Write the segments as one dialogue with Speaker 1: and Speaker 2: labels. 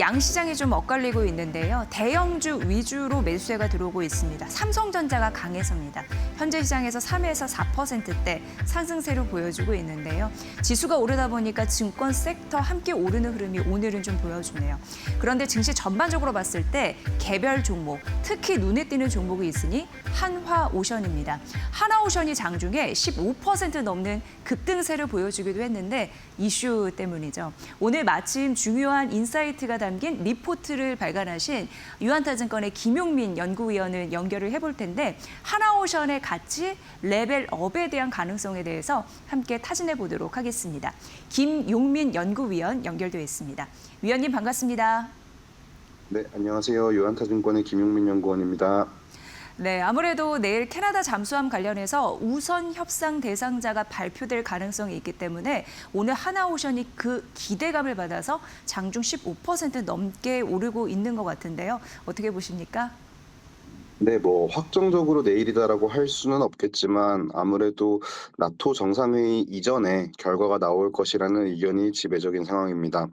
Speaker 1: 양시장이 좀 엇갈리고 있는데요. 대형주 위주로 매수세가 들어오고 있습니다. 삼성전자가 강해서입니다. 현재 시장에서 3에서 4%대 상승세를 보여주고 있는데요. 지수가 오르다 보니까 증권 섹터 함께 오르는 흐름이 오늘은 좀 보여주네요. 그런데 증시 전반적으로 봤을 때 개별 종목, 특히 눈에 띄는 종목이 있으니 한화오션입니다. 한화오션이 장중에 15% 넘는 급등세를 보여주기도 했는데 이슈 때문이죠. 오늘 마침 중요한 인사이트가 담긴 리포트를 발간하신 유한타증권의 김용민 연구위원을 연결을 해볼 텐데 한화오션의 가치 레벨업에 대한 가능성에 대해서 함께 타진해 보도록 하겠습니다. 김용민 연구위원 연결되어 있습니다. 위원님 반갑습니다.
Speaker 2: 네, 안녕하세요. 유한타증권의 김용민 연구원입니다.
Speaker 1: 네, 아무래도 내일 캐나다 잠수함 관련해서 우선 협상 대상자가 발표될 가능성이 있기 때문에 오늘 하나오션이 그 기대감을 받아서 장중 15% 넘게 오르고 있는 것 같은데요. 어떻게 보십니까?
Speaker 2: 네, 확정적으로 내일이다라고 할 수는 없겠지만 아무래도 나토 정상회의 이전에 결과가 나올 것이라는 의견이 지배적인 상황입니다.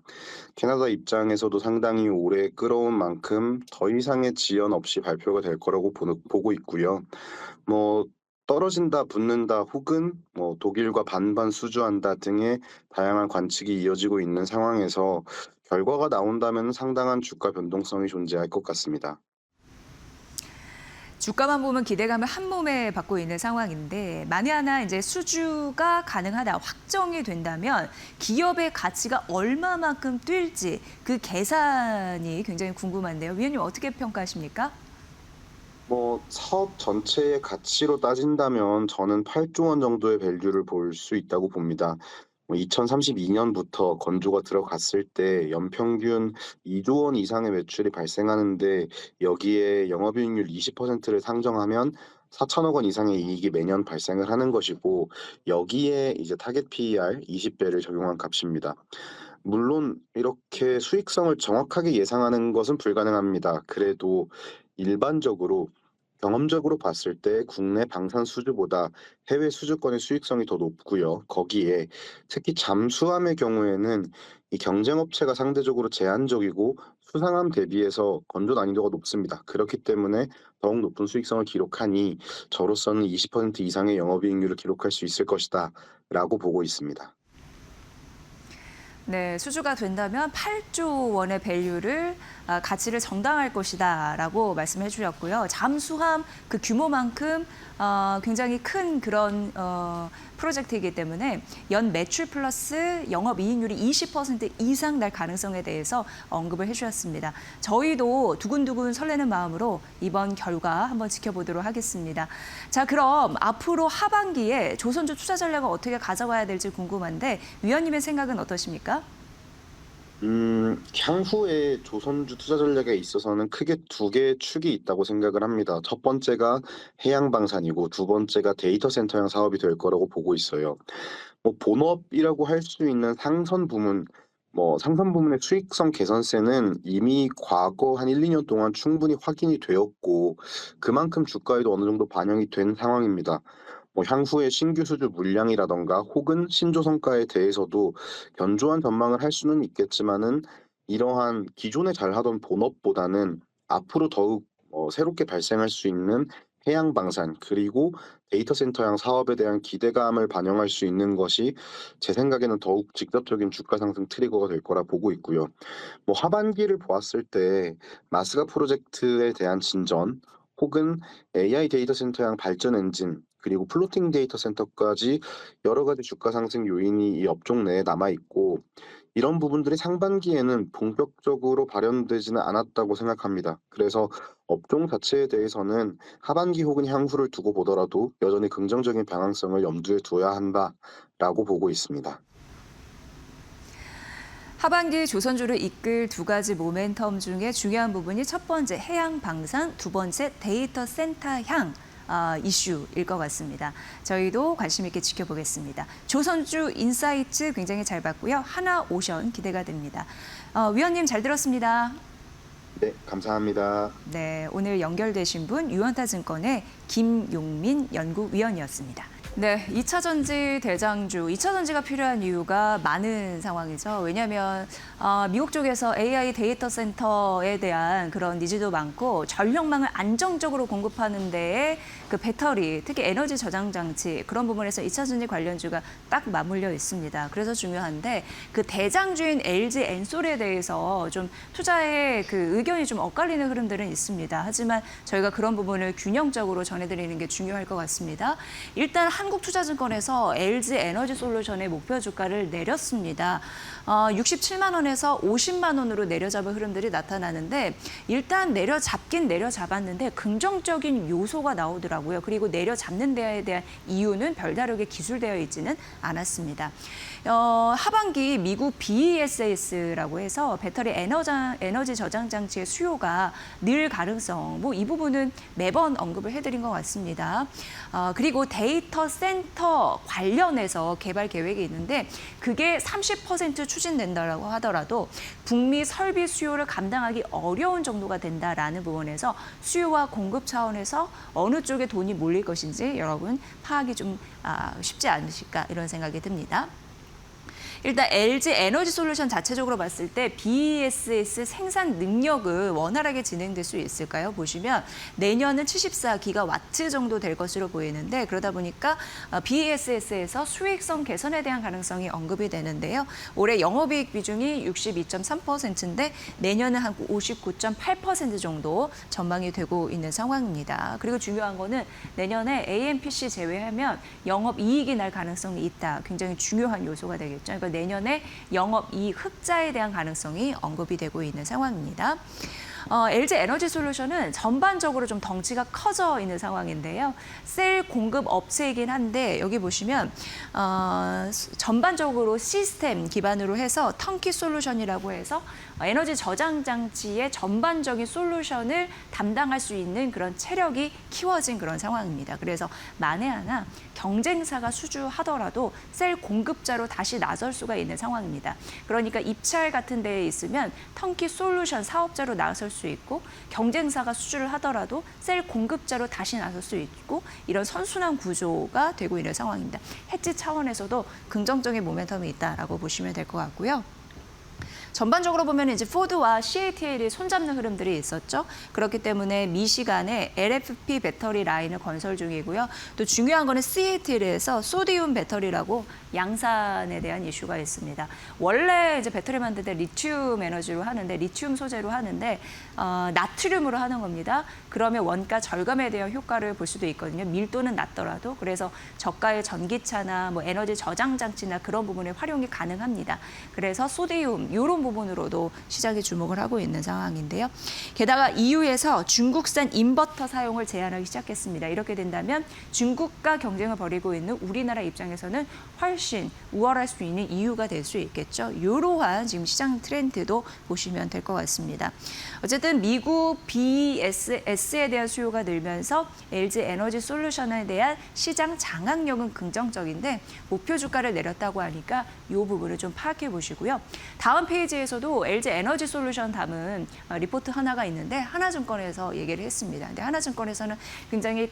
Speaker 2: 캐나다 입장에서도 상당히 오래 끌어온 만큼 더 이상의 지연 없이 발표가 될 거라고 보고 있고요. 뭐 떨어진다, 붙는다, 혹은 독일과 반반 수주한다 등의 다양한 관측이 이어지고 있는 상황에서 결과가 나온다면 상당한 주가 변동성이 존재할 것 같습니다.
Speaker 1: 주가만 보면 기대감을 한 몸에 받고 있는 상황인데 만에 하나 이제 수주가 가능하다 확정이 된다면 기업의 가치가 얼마만큼 뛸지 그 계산이 굉장히 궁금한데요. 위원님 어떻게 평가하십니까?
Speaker 2: 사업 전체의 가치로 따진다면 저는 8조 원 정도의 밸류를 볼 수 있다고 봅니다. 2032년부터 건조가 들어갔을 때 연평균 2조 원 이상의 매출이 발생하는데 여기에 영업이익률 20%를 상정하면 4천억 원 이상의 이익이 매년 발생을 하는 것이고 여기에 이제 타겟 PER 20배를 적용한 값입니다. 물론 이렇게 수익성을 정확하게 예상하는 것은 불가능합니다. 그래도 일반적으로 경험적으로 봤을 때 국내 방산 수주보다 해외 수주권의 수익성이 더 높고요. 거기에 특히 잠수함의 경우에는 이 경쟁 업체가 상대적으로 제한적이고 수상함 대비해서 건조 난이도가 높습니다. 그렇기 때문에 더욱 높은 수익성을 기록하니 저로서는 20% 이상의 영업이익률을 기록할 수 있을 것이다라고 보고 있습니다.
Speaker 1: 네, 수주가 된다면 8조 원의 밸류를 가치를 정당할 것이다라고 말씀해 주셨고요. 잠수함 그 규모만큼 굉장히 큰 그런 프로젝트이기 때문에 연 매출 플러스 영업이익률이 20% 이상 날 가능성에 대해서 언급을 해주셨습니다. 저희도 두근두근 설레는 마음으로 이번 결과 한번 지켜보도록 하겠습니다. 자, 그럼 앞으로 하반기에 조선주 투자 전략을 어떻게 가져가야 될지 궁금한데 위원님의 생각은 어떠십니까?
Speaker 2: 향후에 조선주 투자 전략에 있어서는 크게 두 개의 축이 있다고 생각을 합니다. 첫 번째가 해양방산이고 두 번째가 데이터 센터형 사업이 될 거라고 보고 있어요. 본업이라고 할 수 있는 상선 부문, 상선 부문의 수익성 개선세는 이미 과거 한 1, 2년 동안 충분히 확인이 되었고 그만큼 주가에도 어느 정도 반영이 된 상황입니다. 향후에 신규 수주 물량이라던가 혹은 신조 성과에 대해서도 견조한 전망을 할 수는 있겠지만은 이러한 기존에 잘하던 본업보다는 앞으로 더욱 새롭게 발생할 수 있는 해양 방산 그리고 데이터 센터형 사업에 대한 기대감을 반영할 수 있는 것이 제 생각에는 더욱 직접적인 주가 상승 트리거가 될 거라 보고 있고요. 하반기를 보았을 때 마스가 프로젝트에 대한 진전 혹은 AI 데이터 센터형 발전 엔진 그리고 플로팅 데이터 센터까지 여러 가지 주가 상승 요인이 이 업종 내에 남아 있고 이런 부분들이 상반기에는 본격적으로 발현되지는 않았다고 생각합니다. 그래서 업종 자체에 대해서는 하반기 혹은 향후를 두고 보더라도 여전히 긍정적인 방향성을 염두에 두어야 한다라고 보고 있습니다.
Speaker 1: 하반기 조선주를 이끌 두 가지 모멘텀 중에 중요한 부분이 첫 번째 해양 방산, 두 번째 데이터 센터 향 이슈일 것 같습니다. 저희도 관심 있게 지켜보겠습니다. 조선주 인사이트 굉장히 잘 봤고요. 하나오션 기대가 됩니다. 위원님 잘 들었습니다.
Speaker 2: 네, 감사합니다.
Speaker 1: 네, 오늘 연결되신 분 유한타증권의 김용민 연구위원이었습니다. 네, 2차 전지 대장주, 2차 전지가 필요한 이유가 많은 상황이죠. 왜냐하면 미국 쪽에서 AI 데이터 센터에 대한 그런 니즈도 많고 전력망을 안정적으로 공급하는 데에 그 배터리, 특히 에너지 저장 장치 그런 부분에서 2차 전지 관련주가 딱 맞물려 있습니다. 그래서 중요한데 그 대장주인 LG 엔솔에 대해서 좀 투자의 그 의견이 좀 엇갈리는 흐름들은 있습니다. 하지만 저희가 그런 부분을 균형적으로 전해드리는 게 중요할 것 같습니다. 일단 한국투자증권에서 LG 에너지 솔루션의 목표 주가를 내렸습니다. 67만 원에서 50만 원으로 내려잡은 흐름들이 나타나는데 일단 내려잡긴 내려잡았는데 긍정적인 요소가 나오더라고요. 그리고 내려잡는 데에 대한 이유는 별다르게 기술되어 있지는 않았습니다. 하반기 미국 BESS라고 해서 배터리 에너지 저장 장치의 수요가 늘 가능성, 뭐 이 부분은 매번 언급을 해드린 것 같습니다. 그리고 데이터 센터 관련해서 개발 계획이 있는데 그게 30% 추진된다라고 하더라도 북미 설비 수요를 감당하기 어려운 정도가 된다라는 부분에서 수요와 공급 차원에서 어느 쪽에 돈이 몰릴 것인지 여러분 파악이 좀 쉽지 않으실까 이런 생각이 듭니다. 일단 LG 에너지 솔루션 자체적으로 봤을 때 BESS 생산 능력은 원활하게 진행될 수 있을까요? 보시면 내년은 74기가와트 정도 될 것으로 보이는데 그러다 보니까 BESS에서 수익성 개선에 대한 가능성이 언급이 되는데요. 올해 영업이익 비중이 62.3%인데 내년은 한 59.8% 정도 전망이 되고 있는 상황입니다. 그리고 중요한 거는 내년에 AMPC 제외하면 영업이익이 날 가능성이 있다. 굉장히 중요한 요소가 되겠죠. 그러니까 내년에 영업이익 흑자에 대한 가능성이 언급이 되고 있는 상황입니다. LG 에너지 솔루션은 전반적으로 좀 덩치가 커져 있는 상황인데요. 셀 공급 업체이긴 한데 여기 보시면 전반적으로 시스템 기반으로 해서 턴키 솔루션이라고 해서 에너지 저장 장치의 전반적인 솔루션을 담당할 수 있는 그런 체력이 키워진 그런 상황입니다. 그래서 만에 하나 경쟁사가 수주하더라도 셀 공급자로 다시 나설 수가 있는 상황입니다. 그러니까 입찰 같은 데에 있으면 턴키 솔루션 사업자로 나설 수 있고 경쟁사가 수주를 하더라도 셀 공급자로 다시 나설 수 있고 이런 선순환 구조가 되고 있는 상황입니다. 해지 차원에서도 긍정적인 모멘텀이 있다라고 보시면 될 것 같고요. 전반적으로 보면 이제 포드와 CATL이 손잡는 흐름들이 있었죠. 그렇기 때문에 미시간에 LFP 배터리 라인을 건설 중이고요. 또 중요한 거는 CATL에서 소디움 배터리라고 양산에 대한 이슈가 있습니다. 원래 이제 배터리 만들 때 리튬 에너지로 하는데 리튬 소재로 하는데 나트륨으로 하는 겁니다. 그러면 원가 절감에 대한 효과를 볼 수도 있거든요. 밀도는 낮더라도 그래서 저가의 전기차나 뭐 에너지 저장 장치나 그런 부분에 활용이 가능합니다. 그래서 소디움 이런 부분으로도 시장이 주목을 하고 있는 상황인데요. 게다가 EU에서 중국산 인버터 사용을 제한하기 시작했습니다. 이렇게 된다면 중국과 경쟁을 벌이고 있는 우리나라 입장에서는 훨씬 우월할 수 있는 이유가 될 수 있겠죠. 이러한 지금 시장 트렌드도 보시면 될 것 같습니다. 어쨌든 미국 BESS에 대한 수요가 늘면서 LG 에너지 솔루션에 대한 시장 장악력은 긍정적인데 목표 주가를 내렸다고 하니까 이 부분을 좀 파악해 보시고요. 다음 페이지에서도 LG 에너지 솔루션 담은 리포트 하나가 있는데 하나증권에서 얘기를 했습니다. 근데 하나증권에서는 굉장히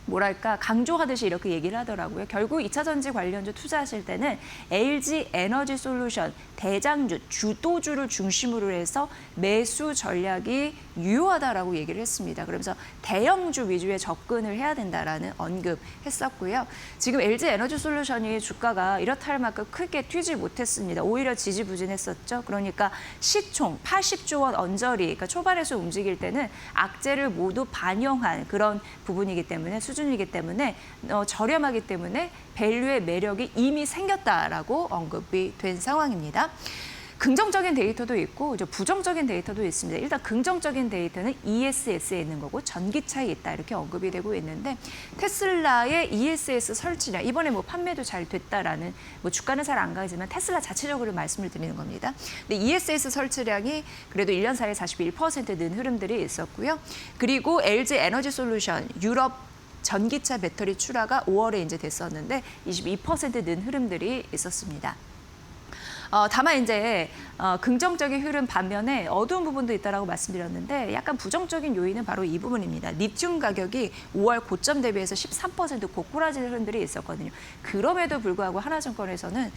Speaker 1: 뭐랄까 강조하듯이 이렇게 얘기를 하더라고요. 결국 2차 전지 관련주 투자하실 때는 LG 에너지 솔루션 대장주, 주도주를 중심으로 해서 매수 전략이 유효하다라고 얘기를 했습니다. 그러면서 대형주 위주의 접근을 해야 된다라는 언급했었고요. 지금 LG 에너지 솔루션이 주가가 이렇다 할 만큼 크게 튀지 못했습니다. 오히려 지지부진했었죠. 그러니까 시총 80조 원 언저리, 그러니까 초반에서 움직일 때는 악재를 모두 반영한 그런 부분이기 때문에 수준이기 때문에 저렴하기 때문에 밸류의 매력이 이미 생겼다라고 언급이 된 상황입니다. 긍정적인 데이터도 있고 이제 부정적인 데이터도 있습니다. 일단 긍정적인 데이터는 ESS에 있는 거고 전기차에 있다 이렇게 언급이 되고 있는데 테슬라의 ESS 설치량 이번에 뭐 판매도 잘 됐다라는 뭐 주가는 잘 안 가지만 테슬라 자체적으로 말씀을 드리는 겁니다. 근데 ESS 설치량이 그래도 1년 사이에 41%는 흐름들이 있었고요. 그리고 LG 에너지 솔루션 유럽 전기차 배터리 출하가 5월에 이제 됐었는데 22%는 흐름들이 있었습니다. 다만 이제 긍정적인 흐름 반면에 어두운 부분도 있다라고 말씀드렸는데 약간 부정적인 요인은 바로 이 부분입니다. 리튬 가격이 5월 고점 대비해서 13% 고꾸라지는 흐름들이 있었거든요. 그럼에도 불구하고 하나증권에서는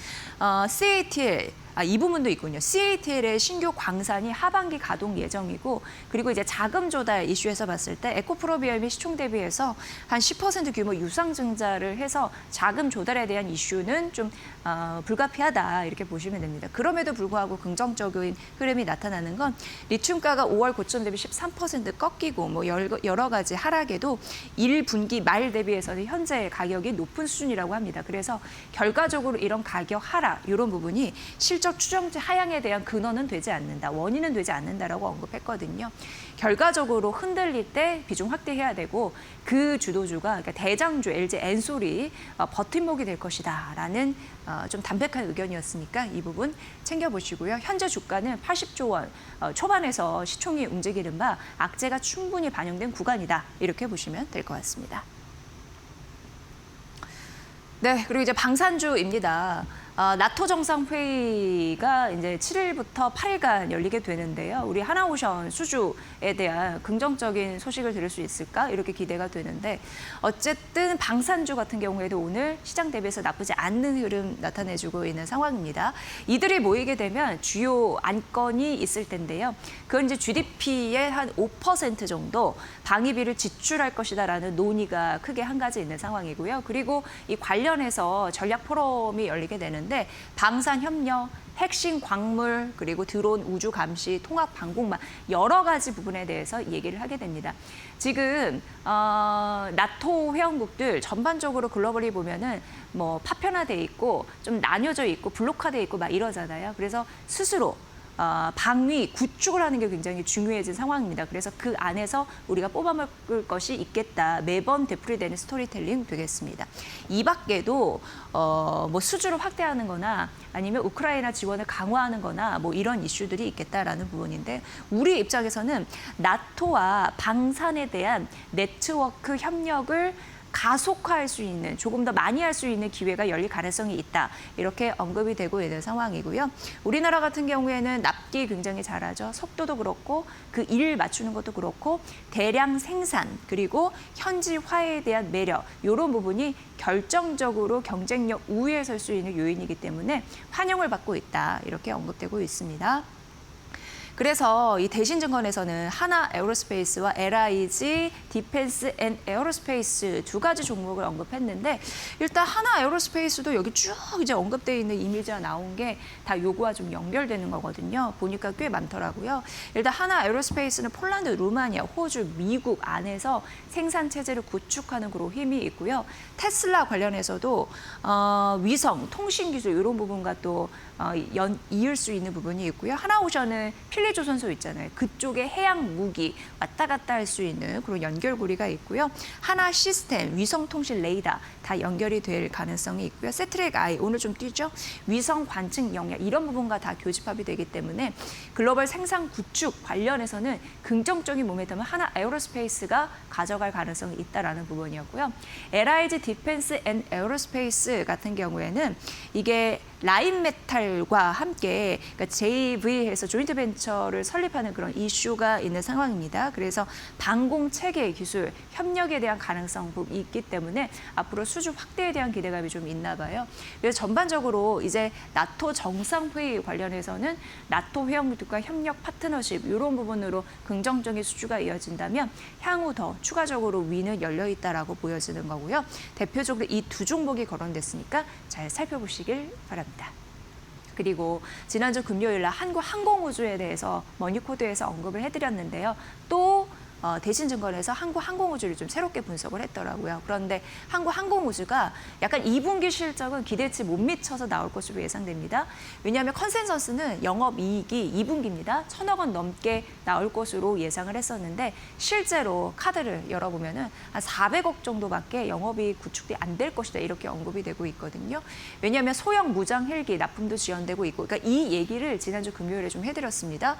Speaker 1: CATL 이 부분도 있군요. CATL의 신규 광산이 하반기 가동 예정이고 그리고 이제 자금 조달 이슈에서 봤을 때 에코프로비엄이 시총 대비해서 한 10% 규모 유상 증자를 해서 자금 조달에 대한 이슈는 좀 불가피하다 이렇게 보시면 됩니다. 그럼에도 불구하고 긍정적인 흐름이 나타나는 건 리튬가가 5월 고점 대비 13% 꺾이고 뭐 여러 가지 하락에도 1분기 말 대비해서는 현재 가격이 높은 수준이라고 합니다. 그래서 결과적으로 이런 가격 하락 이런 부분이 실적 추정치 하향에 대한 근원은 되지 않는다. 원인은 되지 않는다라고 언급했거든요. 결과적으로 흔들릴 때 비중 확대해야 되고 그 주도주가 그러니까 대장주 LG 엔솔이 버팀목이 될 것이다라는 좀 담백한 의견이었으니까 이 부분 챙겨보시고요. 현재 주가는 80조 원 초반에서 시총이 움직이는 바 악재가 충분히 반영된 구간이다. 이렇게 보시면 될 것 같습니다. 네, 그리고 이제 방산주입니다. 나토 정상회의가 이제 7일부터 8일간 열리게 되는데요. 우리 하나오션 수주에 대한 긍정적인 소식을 들을 수 있을까? 이렇게 기대가 되는데 어쨌든 방산주 같은 경우에도 오늘 시장 대비해서 나쁘지 않는 흐름 나타내주고 있는 상황입니다. 이들이 모이게 되면 주요 안건이 있을 텐데요. 그건 이제 GDP의 한 5% 정도 방위비를 지출할 것이다라는 논의가 크게 한 가지 있는 상황이고요. 그리고 이 관련해서 전략 포럼이 열리게 되는데 방산 협력, 핵심 광물, 그리고 드론 우주 감시, 통합 방공망 여러 가지 부분에 대해서 얘기를 하게 됩니다. 지금 나토 회원국들 전반적으로 글로벌리 보면은 뭐 파편화돼 있고 좀 나뉘어져 있고 블록화돼 있고 막 이러잖아요. 그래서 스스로 방위, 구축을 하는 게 굉장히 중요해진 상황입니다. 그래서 그 안에서 우리가 뽑아먹을 것이 있겠다. 매번 되풀이되는 스토리텔링 되겠습니다. 이 밖에도 뭐 수주를 확대하는 거나 아니면 우크라이나 지원을 강화하는 거나 뭐 이런 이슈들이 있겠다라는 부분인데 우리 입장에서는 나토와 방산에 대한 네트워크 협력을 가속화할 수 있는 조금 더 많이 할 수 있는 기회가 열릴 가능성이 있다. 이렇게 언급이 되고 있는 상황이고요. 우리나라 같은 경우에는 납기 굉장히 잘하죠. 속도도 그렇고 그 일 맞추는 것도 그렇고 대량 생산 그리고 현지화에 대한 매력 이런 부분이 결정적으로 경쟁력 우위에 설 수 있는 요인이기 때문에 환영을 받고 있다. 이렇게 언급되고 있습니다. 그래서 이 대신증권에서는 하나 에어로스페이스와 LIG 디펜스 앤 에어로스페이스 두 가지 종목을 언급했는데 일단 하나 에어로스페이스도 여기 쭉 이제 언급되어 있는 이미지가 나온 게 다 요거와 좀 연결되는 거거든요. 보니까 꽤 많더라고요. 일단 하나 에어로스페이스는 폴란드, 루마니아, 호주, 미국 안에서 생산 체제를 구축하는 그런 힘이 있고요. 테슬라 관련해서도 위성, 통신 기술 이런 부분과 또 이을 수 있는 부분이 있고요. 하나오션은 필리조선소 있잖아요. 그쪽에 해양 무기 왔다 갔다 할 수 있는 그런 연결고리가 있고요. 하나 시스템, 위성 통신 레이더 다 연결이 될 가능성이 있고요. 세트랙 아이 오늘 좀 뛰죠. 위성 관측 영역 이런 부분과 다 교집합이 되기 때문에 글로벌 생산 구축 관련해서는 긍정적인 모멘텀을 하나 에어로스페이스가 가져갈 가능성이 있다라는 부분이었고요. LIG 디펜스 앤 에어로스페이스 같은 경우에는 이게 라인메탈과 함께 그러니까 JV에서 조인트 벤처를 설립하는 그런 이슈가 있는 상황입니다. 그래서 방공 체계 기술 협력에 대한 가능성이 있기 때문에 앞으로 수주 확대에 대한 기대감이 좀 있나 봐요. 그래서 전반적으로 이제 나토 정상회의 관련해서는 나토 회원국들과 협력 파트너십 이런 부분으로 긍정적인 수주가 이어진다면 향후 더 추가적으로 위는 열려 있다라고 보여지는 거고요. 대표적으로 이 두 종목이 거론됐으니까 잘 살펴보시길 바랍니다. 그리고 지난주 금요일 날 한국항공우주에 대해서 머니코드에서 언급을 해드렸는데요. 또 대신증권에서 한국항공우주를 좀 새롭게 분석을 했더라고요. 그런데 한국항공우주가 약간 2분기 실적은 기대치 못 미쳐서 나올 것으로 예상됩니다. 왜냐하면 컨센서스는 영업이익이 2분기입니다. 1,000억 원 넘게 나올 것으로 예상을 했었는데 실제로 카드를 열어보면 한 400억 정도밖에 영업이익 구축이 안 될 것이다 이렇게 언급이 되고 있거든요. 왜냐하면 소형 무장 헬기 납품도 지연되고 있고 그러니까 이 얘기를 지난주 금요일에 좀 해드렸습니다.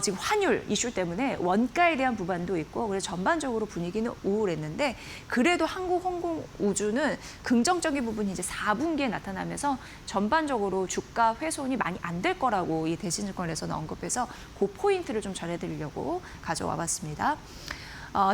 Speaker 1: 지금 환율 이슈 때문에 원가에 대한 부분 불안도 있고 그래서 전반적으로 분위기는 우울했는데 그래도 한국항공우주는 긍정적인 부분이 이제 4분기에 나타나면서 전반적으로 주가 훼손이 많이 안 될 거라고 이 대신증권에서는 언급해서 그 포인트를 좀 전해드리려고 가져와 봤습니다.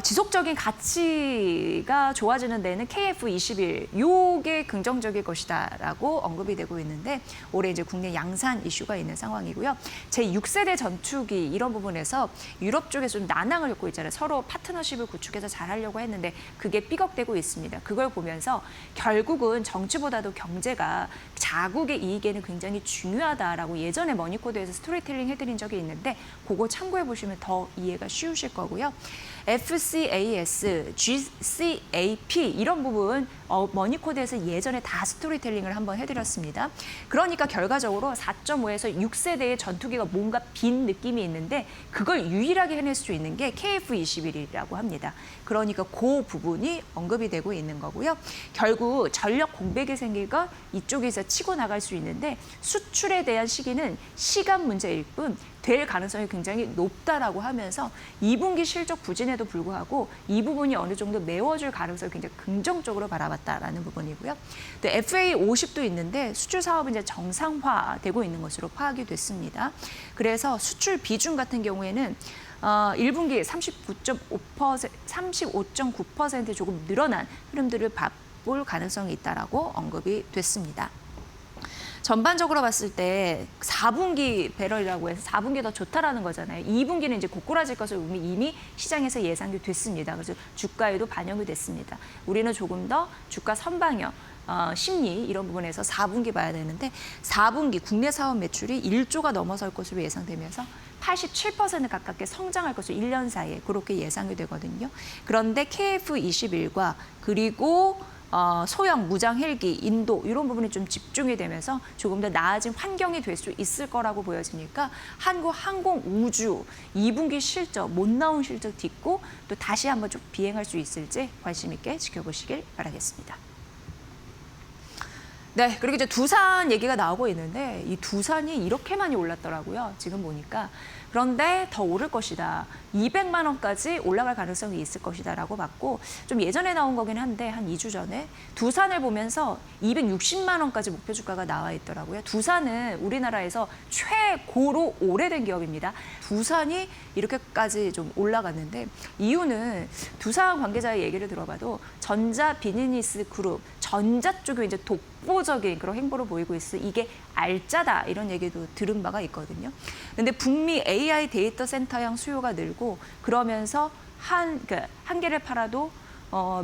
Speaker 1: 지속적인 가치가 좋아지는 데는 KF21, 요게 긍정적일 것이다라고 언급이 되고 있는데 올해 이제 국내 양산 이슈가 있는 상황이고요. 제6세대 전투기 이런 부분에서 유럽 쪽에서 좀 난항을 겪고 있잖아요. 서로 파트너십을 구축해서 잘하려고 했는데 그게 삐걱대고 있습니다. 그걸 보면서 결국은 정치보다도 경제가 자국의 이익에는 굉장히 중요하다라고 예전에 머니코드에서 스토리텔링 해드린 적이 있는데 그거 참고해 보시면 더 이해가 쉬우실 거고요. FCAS, GCAP 이런 부분 머니코드에서 예전에 다 스토리텔링을 한번 해드렸습니다. 그러니까 결과적으로 4.5에서 6세대의 전투기가 뭔가 빈 느낌이 있는데 그걸 유일하게 해낼 수 있는 게 KF-21이라고 합니다. 그러니까 그 부분이 언급이 되고 있는 거고요. 결국 전력 공백이 생기가 이쪽에서 치고 나갈 수 있는데 수출에 대한 시기는 시간 문제일 뿐 될 가능성이 굉장히 높다라고 하면서 2분기 실적 부진에도 불구하고 이 부분이 어느 정도 메워줄 가능성이 굉장히 긍정적으로 바라봤다라는 부분이고요. 또 FA50도 있는데 수출 사업은 이제 정상화되고 있는 것으로 파악이 됐습니다. 그래서 수출 비중 같은 경우에는 1분기 35.9% 조금 늘어난 흐름들을 볼 가능성이 있다라고 언급이 됐습니다. 전반적으로 봤을 때 4분기 배럴이라고 해서 4분기 더 좋다라는 거잖아요. 2분기는 이제 고꾸라질 것을 이미 시장에서 예상이 됐습니다. 그래서 주가에도 반영이 됐습니다. 우리는 조금 더 주가 선방형, 심리 이런 부분에서 4분기 봐야 되는데 4분기 국내 사업 매출이 1조가 넘어설 것으로 예상되면서 87% 가깝게 성장할 것으로 1년 사이에 그렇게 예상이 되거든요. 그런데 KF21과 그리고 소형, 무장, 헬기, 인도 이런 부분이 좀 집중이 되면서 조금 더 나아진 환경이 될 수 있을 거라고 보여지니까 한국항공우주 2분기 실적, 못 나온 실적 딛고 또 다시 한번 좀 비행할 수 있을지 관심 있게 지켜보시길 바라겠습니다. 네, 그리고 이제 두산 얘기가 나오고 있는데 이 두산이 이렇게 많이 올랐더라고요. 지금 보니까. 그런데 더 오를 것이다. 200만 원까지 올라갈 가능성이 있을 것이다라고 봤고 좀 예전에 나온 거긴 한데 한 2주 전에 두산을 보면서 260만 원까지 목표 주가가 나와 있더라고요. 두산은 우리나라에서 최고로 오래된 기업입니다. 두산이 이렇게까지 좀 올라갔는데 이유는 두산 관계자의 얘기를 들어봐도 전자 비즈니스 그룹, 전자 쪽에 이제 독보적인 그런 행보를 보이고 있어. 이게 알짜다 이런 얘기도 들은 바가 있거든요. 근데 북미 AI 데이터 센터형 수요가 늘고 그러면서 한 개를 팔아도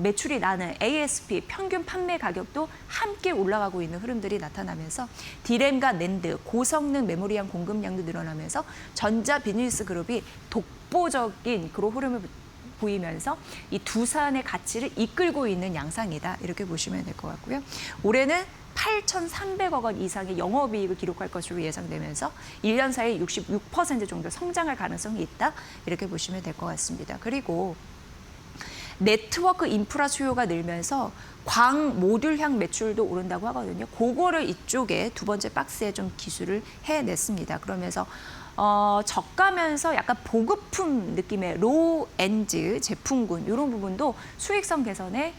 Speaker 1: 매출이 나는 ASP 평균 판매 가격도 함께 올라가고 있는 흐름들이 나타나면서 디램과 낸드, 고성능 메모리형 공급량도 늘어나면서 전자 비즈니스 그룹이 독보적인 그런 흐름을 보이면서 이 두산의 가치를 이끌고 있는 양상이다. 이렇게 보시면 될 것 같고요. 올해는 8,300억 원 이상의 영업이익을 기록할 것으로 예상되면서 1년 사이에 66% 정도 성장할 가능성이 있다. 이렇게 보시면 될 것 같습니다. 그리고 네트워크 인프라 수요가 늘면서 광 모듈향 매출도 오른다고 하거든요. 그거를 이쪽에 두 번째 박스에 좀 기술을 해냈습니다. 그러면서 저가면서 약간 보급품 느낌의 로엔즈 제품군 이런 부분도 수익성 개선에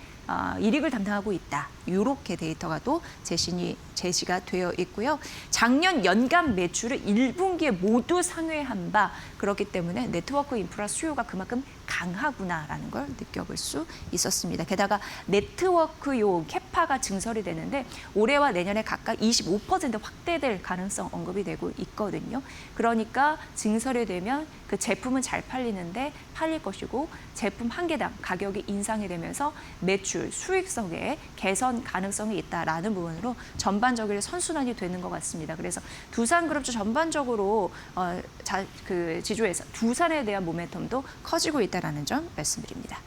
Speaker 1: 이익을 담당하고 있다. 이렇게 데이터가 또 제시가 되어 있고요. 작년 연간 매출을 1분기에 모두 상회한 바 그렇기 때문에 네트워크 인프라 수요가 그만큼 강하구나라는 걸 느껴볼 수 있었습니다. 게다가 네트워크용 캐파가 증설이 되는데 올해와 내년에 각각 25% 확대될 가능성 언급이 되고 있거든요. 그러니까 증설이 되면 그 제품은 잘 팔리는데 팔릴 것이고 제품 한 개당 가격이 인상이 되면서 매출, 수익성에 개선 가능성이 있다라는 부분으로 전반적으로 선순환이 되는 것 같습니다. 그래서 두산그룹주 전반적으로 지주에서 두산에 대한 모멘텀도 커지고 있다는 점 말씀드립니다.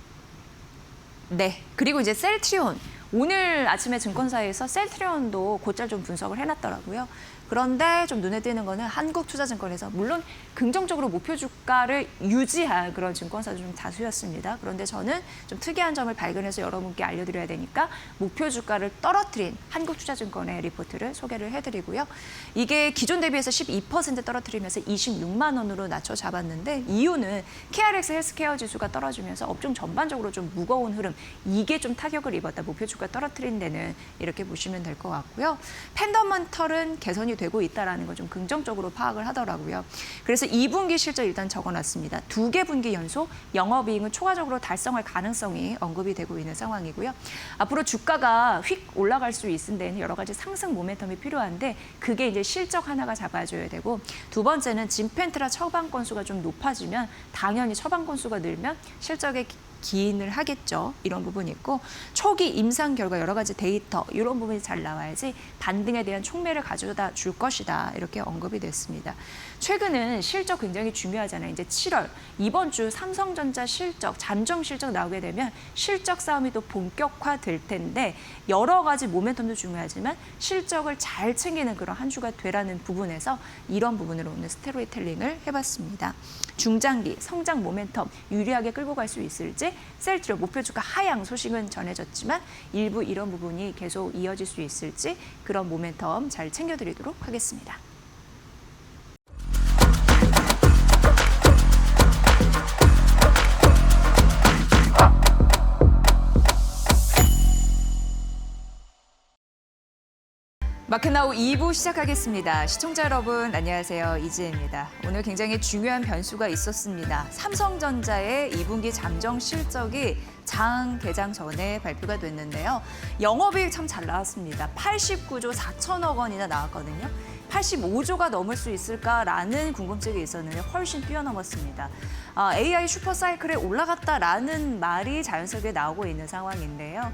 Speaker 1: 네, 그리고 이제 셀트리온. 오늘 아침에 증권사에서 셀트리온도 곧잘 좀 분석을 해놨더라고요. 그런데 좀 눈에 띄는 거는 한국투자증권에서 물론 긍정적으로 목표 주가를 유지한 그런 증권사도 좀 다수였습니다. 그런데 저는 좀 특이한 점을 발견해서 여러분께 알려드려야 되니까 목표 주가를 떨어뜨린 한국투자증권의 리포트를 소개를 해드리고요. 이게 기존 대비해서 12% 떨어뜨리면서 26만 원으로 낮춰 잡았는데 이유는 KRX 헬스케어 지수가 떨어지면서 업종 전반적으로 좀 무거운 흐름, 이게 좀 타격을 입었다. 목표 주가 떨어뜨린 데는 이렇게 보시면 될 것 같고요. 펜더먼털은 개선이 되고 있다는 걸 좀 긍정적으로 파악을 하더라고요. 그래서 2분기 실적 일단 적어놨습니다. 2개 분기 연속 영업이익은 초과적으로 달성할 가능성이 언급이 되고 있는 상황이고요. 앞으로 주가가 휙 올라갈 수 있는 데는 여러 가지 상승 모멘텀이 필요한데 그게 이제 실적 하나가 잡아줘야 되고, 두 번째는 진펜트라 처방 건수가 좀 높아지면 당연히 처방 건수가 늘면 실적에 기인을 하겠죠. 이런 부분이 있고, 초기 임상 결과 여러 가지 데이터 이런 부분이 잘 나와야지 반등에 대한 촉매를 가져다 줄 것이다. 이렇게 언급이 됐습니다. 최근은 실적 굉장히 중요하잖아요. 이제 7월 이번 주 삼성전자 실적, 잠정 실적 나오게 되면 실적 싸움이 또 본격화될 텐데 여러 가지 모멘텀도 중요하지만 실적을 잘 챙기는 그런 한 주가 되라는 부분에서 이런 부분으로 오늘 스토리텔링을 해봤습니다. 중장기 성장 모멘텀 유리하게 끌고 갈 수 있을지, 셀트리온 목표 주가 하향 소식은 전해졌지만 일부 이런 부분이 계속 이어질 수 있을지 그런 모멘텀 잘 챙겨드리도록 하겠습니다. 마켓나우 2부 시작하겠습니다. 시청자 여러분 안녕하세요. 이지혜입니다. 오늘 굉장히 중요한 변수가 있었습니다. 삼성전자의 2분기 잠정 실적이 장 개장 전에 발표가 됐는데요. 영업이익 참 잘 나왔습니다. 89조 4천억 원이나 나왔거든요. 85조가 넘을 수 있을까라는 궁금증이 있었는데 훨씬 뛰어넘었습니다. AI 슈퍼사이클에 올라갔다라는 말이 자연스럽게 나오고 있는 상황인데요.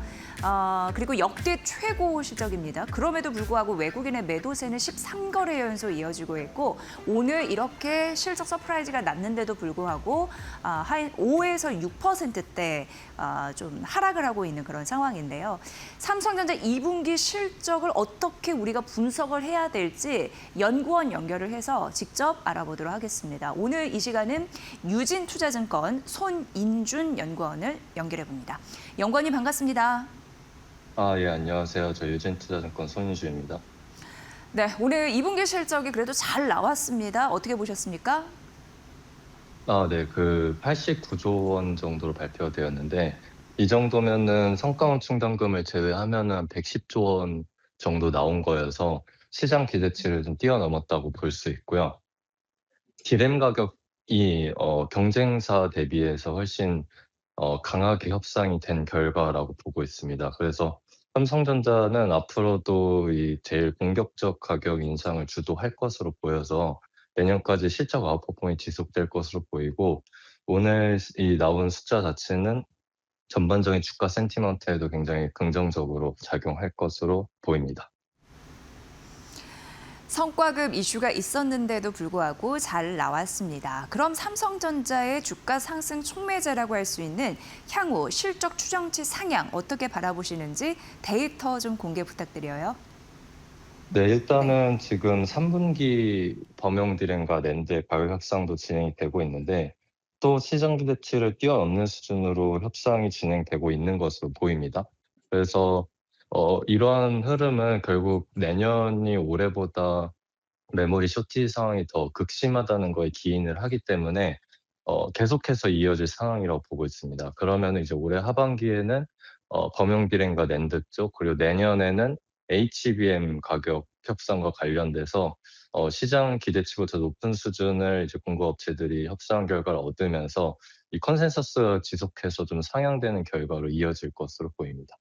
Speaker 1: 그리고 역대 최고 실적입니다. 그럼에도 불구하고 외국인의 매도세는 13거래 연속 이어지고 있고 오늘 이렇게 실적 서프라이즈가 났는데도 불구하고 한 5에서 6%대 좀 하락을 하고 있는 그런 상황인데요. 삼성전자 2분기 실적을 어떻게 우리가 분석을 해야 될지 연구원 연결을 해서 직접 알아보도록 하겠습니다. 오늘 이 시간은 유진투자증권 손인준 연구원을 연결해 봅니다. 연구원님 반갑습니다.
Speaker 3: 예, 안녕하세요. 저 유진투자증권 손인주입니다.
Speaker 1: 네, 오늘 2분기 실적이 그래도 잘 나왔습니다. 어떻게 보셨습니까?
Speaker 3: 네, 89조 원 정도로 발표되었는데, 이 정도면은 성과원 충당금을 제외하면은 한 110조 원 정도 나온 거여서 시장 기대치를 좀 뛰어넘었다고 볼 수 있고요. 디램 가격이 경쟁사 대비해서 훨씬 강하게 협상이 된 결과라고 보고 있습니다. 그래서 삼성전자는 앞으로도 이 제일 공격적 가격 인상을 주도할 것으로 보여서 내년까지 실적 아웃퍼폼이 지속될 것으로 보이고, 오늘 이 나온 숫자 자체는 전반적인 주가 센티먼트에도 굉장히 긍정적으로 작용할 것으로 보입니다.
Speaker 1: 성과급 이슈가 있었는데도 불구하고 잘 나왔습니다. 그럼 삼성전자의 주가 상승 촉매제라고 할 수 있는 향후 실적 추정치 상향 어떻게 바라보시는지 데이터 좀 공개 부탁드려요.
Speaker 3: 네, 일단은 지금 3분기 범용 디램과 낸드의 가격 협상도 진행이 되고 있는데, 또 시장 기대치를 뛰어넘는 수준으로 협상이 진행되고 있는 것으로 보입니다. 그래서 이러한 흐름은 결국 내년이 올해보다 메모리 쇼티 상황이 더 극심하다는 거에 기인을 하기 때문에 계속해서 이어질 상황이라고 보고 있습니다. 그러면 이제 올해 하반기에는 범용 디램과 낸드 쪽, 그리고 내년에는 HBM 가격 협상과 관련돼서 시장 기대치보다 높은 수준을 이제 공급업체들이 협상 결과를 얻으면서 이 컨센서스가 지속해서 좀 상향되는 결과로 이어질 것으로 보입니다.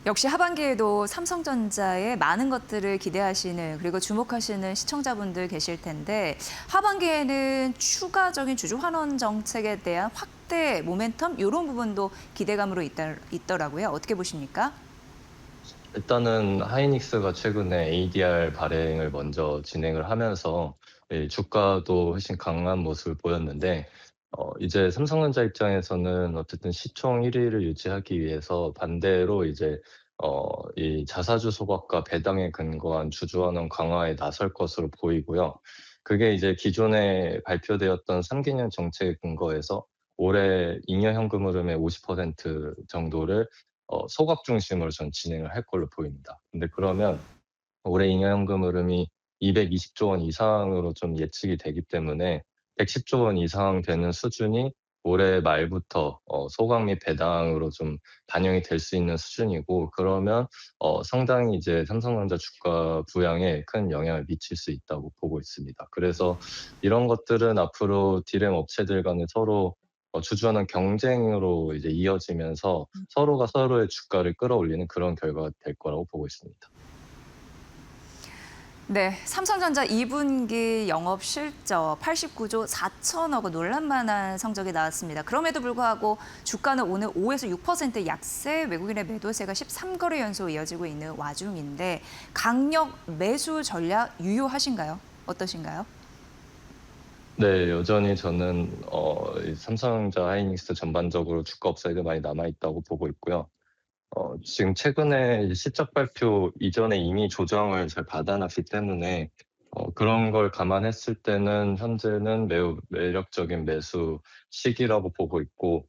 Speaker 1: 역시 하반기에도 삼성전자의 많은 것들을 기대하시는 그리고 주목하시는 시청자분들 계실 텐데 하반기에는 추가적인 주주 환원 정책에 대한 확대 모멘텀 이런 부분도 기대감으로 있더라고요. 어떻게 보십니까?
Speaker 3: 일단은 하이닉스가 최근에 ADR 발행을 먼저 진행을 하면서 주가도 훨씬 강한 모습을 보였는데, 이제 삼성전자 입장에서는 어쨌든 시총 1위를 유지하기 위해서 반대로 이제 이 자사주 소각과 배당에 근거한 주주환원 강화에 나설 것으로 보이고요. 그게 이제 기존에 발표되었던 3개년 정책에 근거해서 올해 잉여 현금 흐름의 50% 정도를 소각 중심으로 전 진행을 할 걸로 보입니다. 근데 그러면 올해 잉여 현금 흐름이 220조 원 이상으로 좀 예측이 되기 때문에 110조 원 이상 되는 수준이 올해 말부터 소각 및 배당으로 좀 반영이 될 수 있는 수준이고, 그러면 상당히 이제 삼성전자 주가 부양에 큰 영향을 미칠 수 있다고 보고 있습니다. 그래서 이런 것들은 앞으로 디램 업체들 간에 서로 주주하는 경쟁으로 이제 이어지면서 서로가 서로의 주가를 끌어올리는 그런 결과가 될 거라고 보고 있습니다.
Speaker 1: 네, 삼성전자 2분기 영업 실적 89조 4천억 원, 놀랄만한 성적이 나왔습니다. 그럼에도 불구하고 주가는 오늘 5에서 6% 약세, 외국인의 매도세가 13거래 연속 이어지고 있는 와중인데 강력 매수 전략 유효하신가요? 어떠신가요?
Speaker 3: 네, 여전히 저는 이 삼성전자 하이닉스 전반적으로 주가 업사이드 많이 남아 있다고 보고 있고요. 지금 최근에 실적 발표 이전에 이미 조정을 잘 받아놨기 때문에 그런 걸 감안했을 때는 현재는 매우 매력적인 매수 시기라고 보고 있고,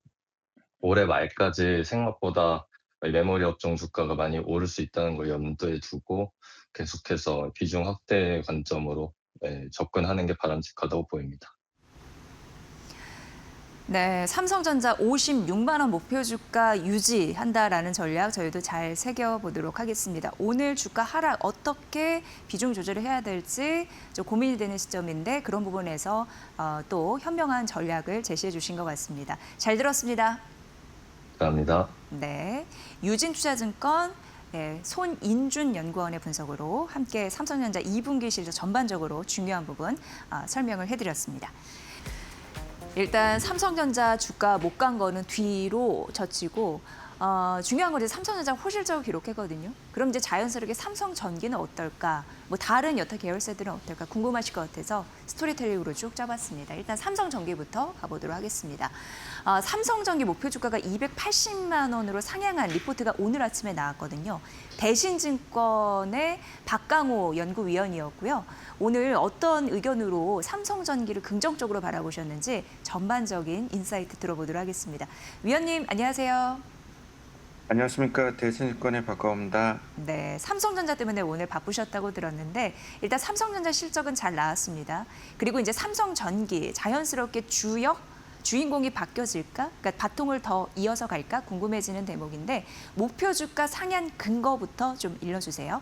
Speaker 3: 올해 말까지 생각보다 메모리 업종 주가가 많이 오를 수 있다는 걸 염두에 두고 계속해서 비중 확대 관점으로 접근하는 게 바람직하다고 보입니다.
Speaker 1: 네, 삼성전자 56만 원 목표 주가 유지한다라는 전략 저희도 잘 새겨보도록 하겠습니다. 오늘 주가 하락 어떻게 비중 조절을 해야 될지 좀 고민이 되는 시점인데 그런 부분에서 또 현명한 전략을 제시해 주신 것 같습니다. 잘 들었습니다.
Speaker 3: 감사합니다.
Speaker 1: 네, 유진투자증권 손인준 연구원의 분석으로 함께 삼성전자 2분기 실적 전반적으로 중요한 부분 설명을 해드렸습니다. 일단 삼성전자 주가 못 간 거는 뒤로 젖히고 중요한 건 이제 삼성전자 호실적을 기록했거든요. 그럼 이제 자연스럽게 삼성전기는 어떨까? 뭐 다른 여타 계열사들은 어떨까? 궁금하실 것 같아서 스토리텔링으로 쭉 짜봤습니다. 일단 삼성전기부터 가보도록 하겠습니다. 삼성전기 목표 주가가 280만 원으로 상향한 리포트가 오늘 아침에 나왔거든요. 대신증권의 박강호 연구위원이었고요. 오늘 어떤 의견으로 삼성전기를 긍정적으로 바라보셨는지 전반적인 인사이트 들어보도록 하겠습니다. 위원님 안녕하세요.
Speaker 4: 안녕하십니까. 대신증권의 박가호입니다.
Speaker 1: 네, 삼성전자 때문에 오늘 바쁘셨다고 들었는데 일단 삼성전자 실적은 잘 나왔습니다. 그리고 이제 삼성전기 자연스럽게 주인공이 바뀌어질까? 그러니까 바통을 더 이어서 갈까? 궁금해지는 대목인데 목표 주가 상향 근거부터 좀 일러주세요.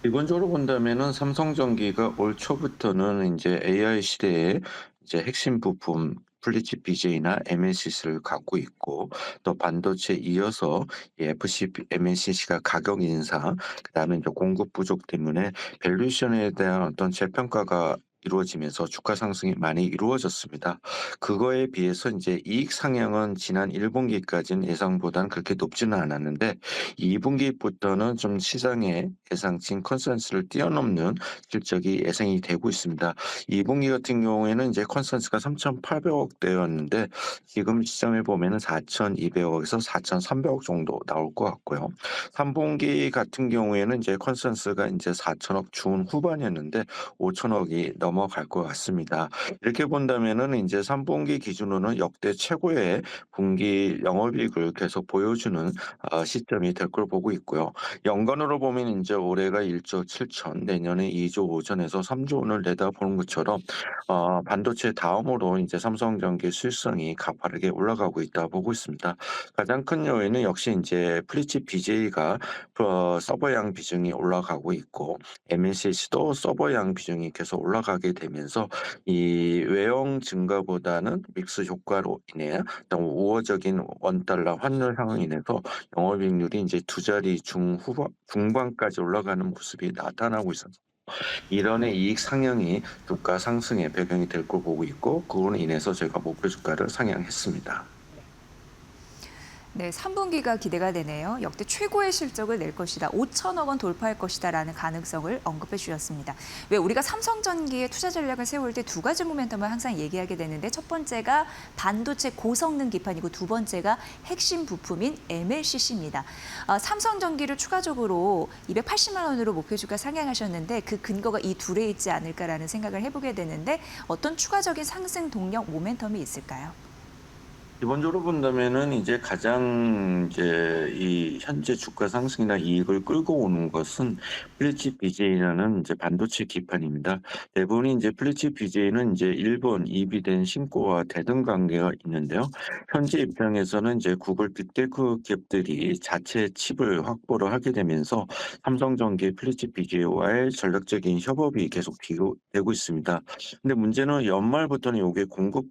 Speaker 4: 기본적으로 본다면은 삼성전기가 올 초부터는 이제 AI 시대에 이제 핵심 부품 플리칩 BJ나 MLCC를 갖고 있고, 또 반도체 이어서 이 FC, MLCC가 가격 인사, 그다음에 이제 공급 부족 때문에 밸류에이션에 대한 어떤 재평가가 이루어지면서 주가 상승이 많이 이루어졌습니다. 그거에 비해서 이제 이익 상향은 지난 1분기까지는 예상보다는 그렇게 높지는 않았는데 2분기부터는 좀 시장의 예상치 컨센서스를 뛰어넘는 실적이 예상이 되고 있습니다. 2분기 같은 경우에는 이제 컨센서스가 3,800억대였는데 지금 시점에 보면은 4,200억에서 4,300억 정도 나올 것 같고요. 3분기 같은 경우에는 이제 컨센서스가 이제 4천억 중후반이었는데 5천억이 넘어갈 것 같습니다. 이렇게 본다면은 이제 3분기 기준으로는 역대 최고의 분기 영업이익을 계속 보여주는 시점이 될 걸 보고 있고요. 연간으로 보면 이제 올해가 1조 7천, 내년에 2조 5천에서 3조 원을 내다보는 것처럼 반도체 다음으로 이제 삼성전기 수익성이 가파르게 올라가고 있다 보고 있습니다. 가장 큰 요인은 역시 이제 플리칩 BJ가 서버양 비중이 올라가고 있고 MLCC도 서버양 비중이 계속 올라가게 되면서 이 외형 증가보다는 믹스 효과로 인해 우호적인 원달러 환율 상황 인해서 영업이익률이 이제 두 자리 중반까지 올라가는 모습이 나타나고 있습니다. 이런의 이익 상향이 주가 상승의 배경이 될 걸 보고 있고, 그로 인해서 저희가 목표 주가를 상향했습니다.
Speaker 1: 네, 3분기가 기대가 되네요. 역대 최고의 실적을 낼 것이다. 5천억 원 돌파할 것이다라는 가능성을 언급해 주셨습니다. 왜 우리가 삼성전기의 투자 전략을 세울 때 두 가지 모멘텀을 항상 얘기하게 되는데 첫 번째가 반도체 고성능 기판이고 두 번째가 핵심 부품인 MLCC입니다. 삼성전기를 추가적으로 280만 원으로 목표주가 상향하셨는데 그 근거가 이 둘에 있지 않을까라는 생각을 해보게 되는데 어떤 추가적인 상승 동력 모멘텀이 있을까요?
Speaker 4: 기본적으로 본다면은 이제 가장 이제 이 현재 주가 상승이나 이익을 끌고 오는 것은 플리칩 BJ라는 이제 반도체 기판입니다. 대부분이 이제 플리칩 BJ는 이제 일본 이비된 신고와 대등 관계가 있는데요. 현재 입장에서는 이제 구글 빅테크 기업들이 자체 칩을 확보를 하게 되면서 삼성전기 플리칩 BJ와의 전략적인 협업이 계속 되고 있습니다. 근데 문제는 연말부터는 이게 공급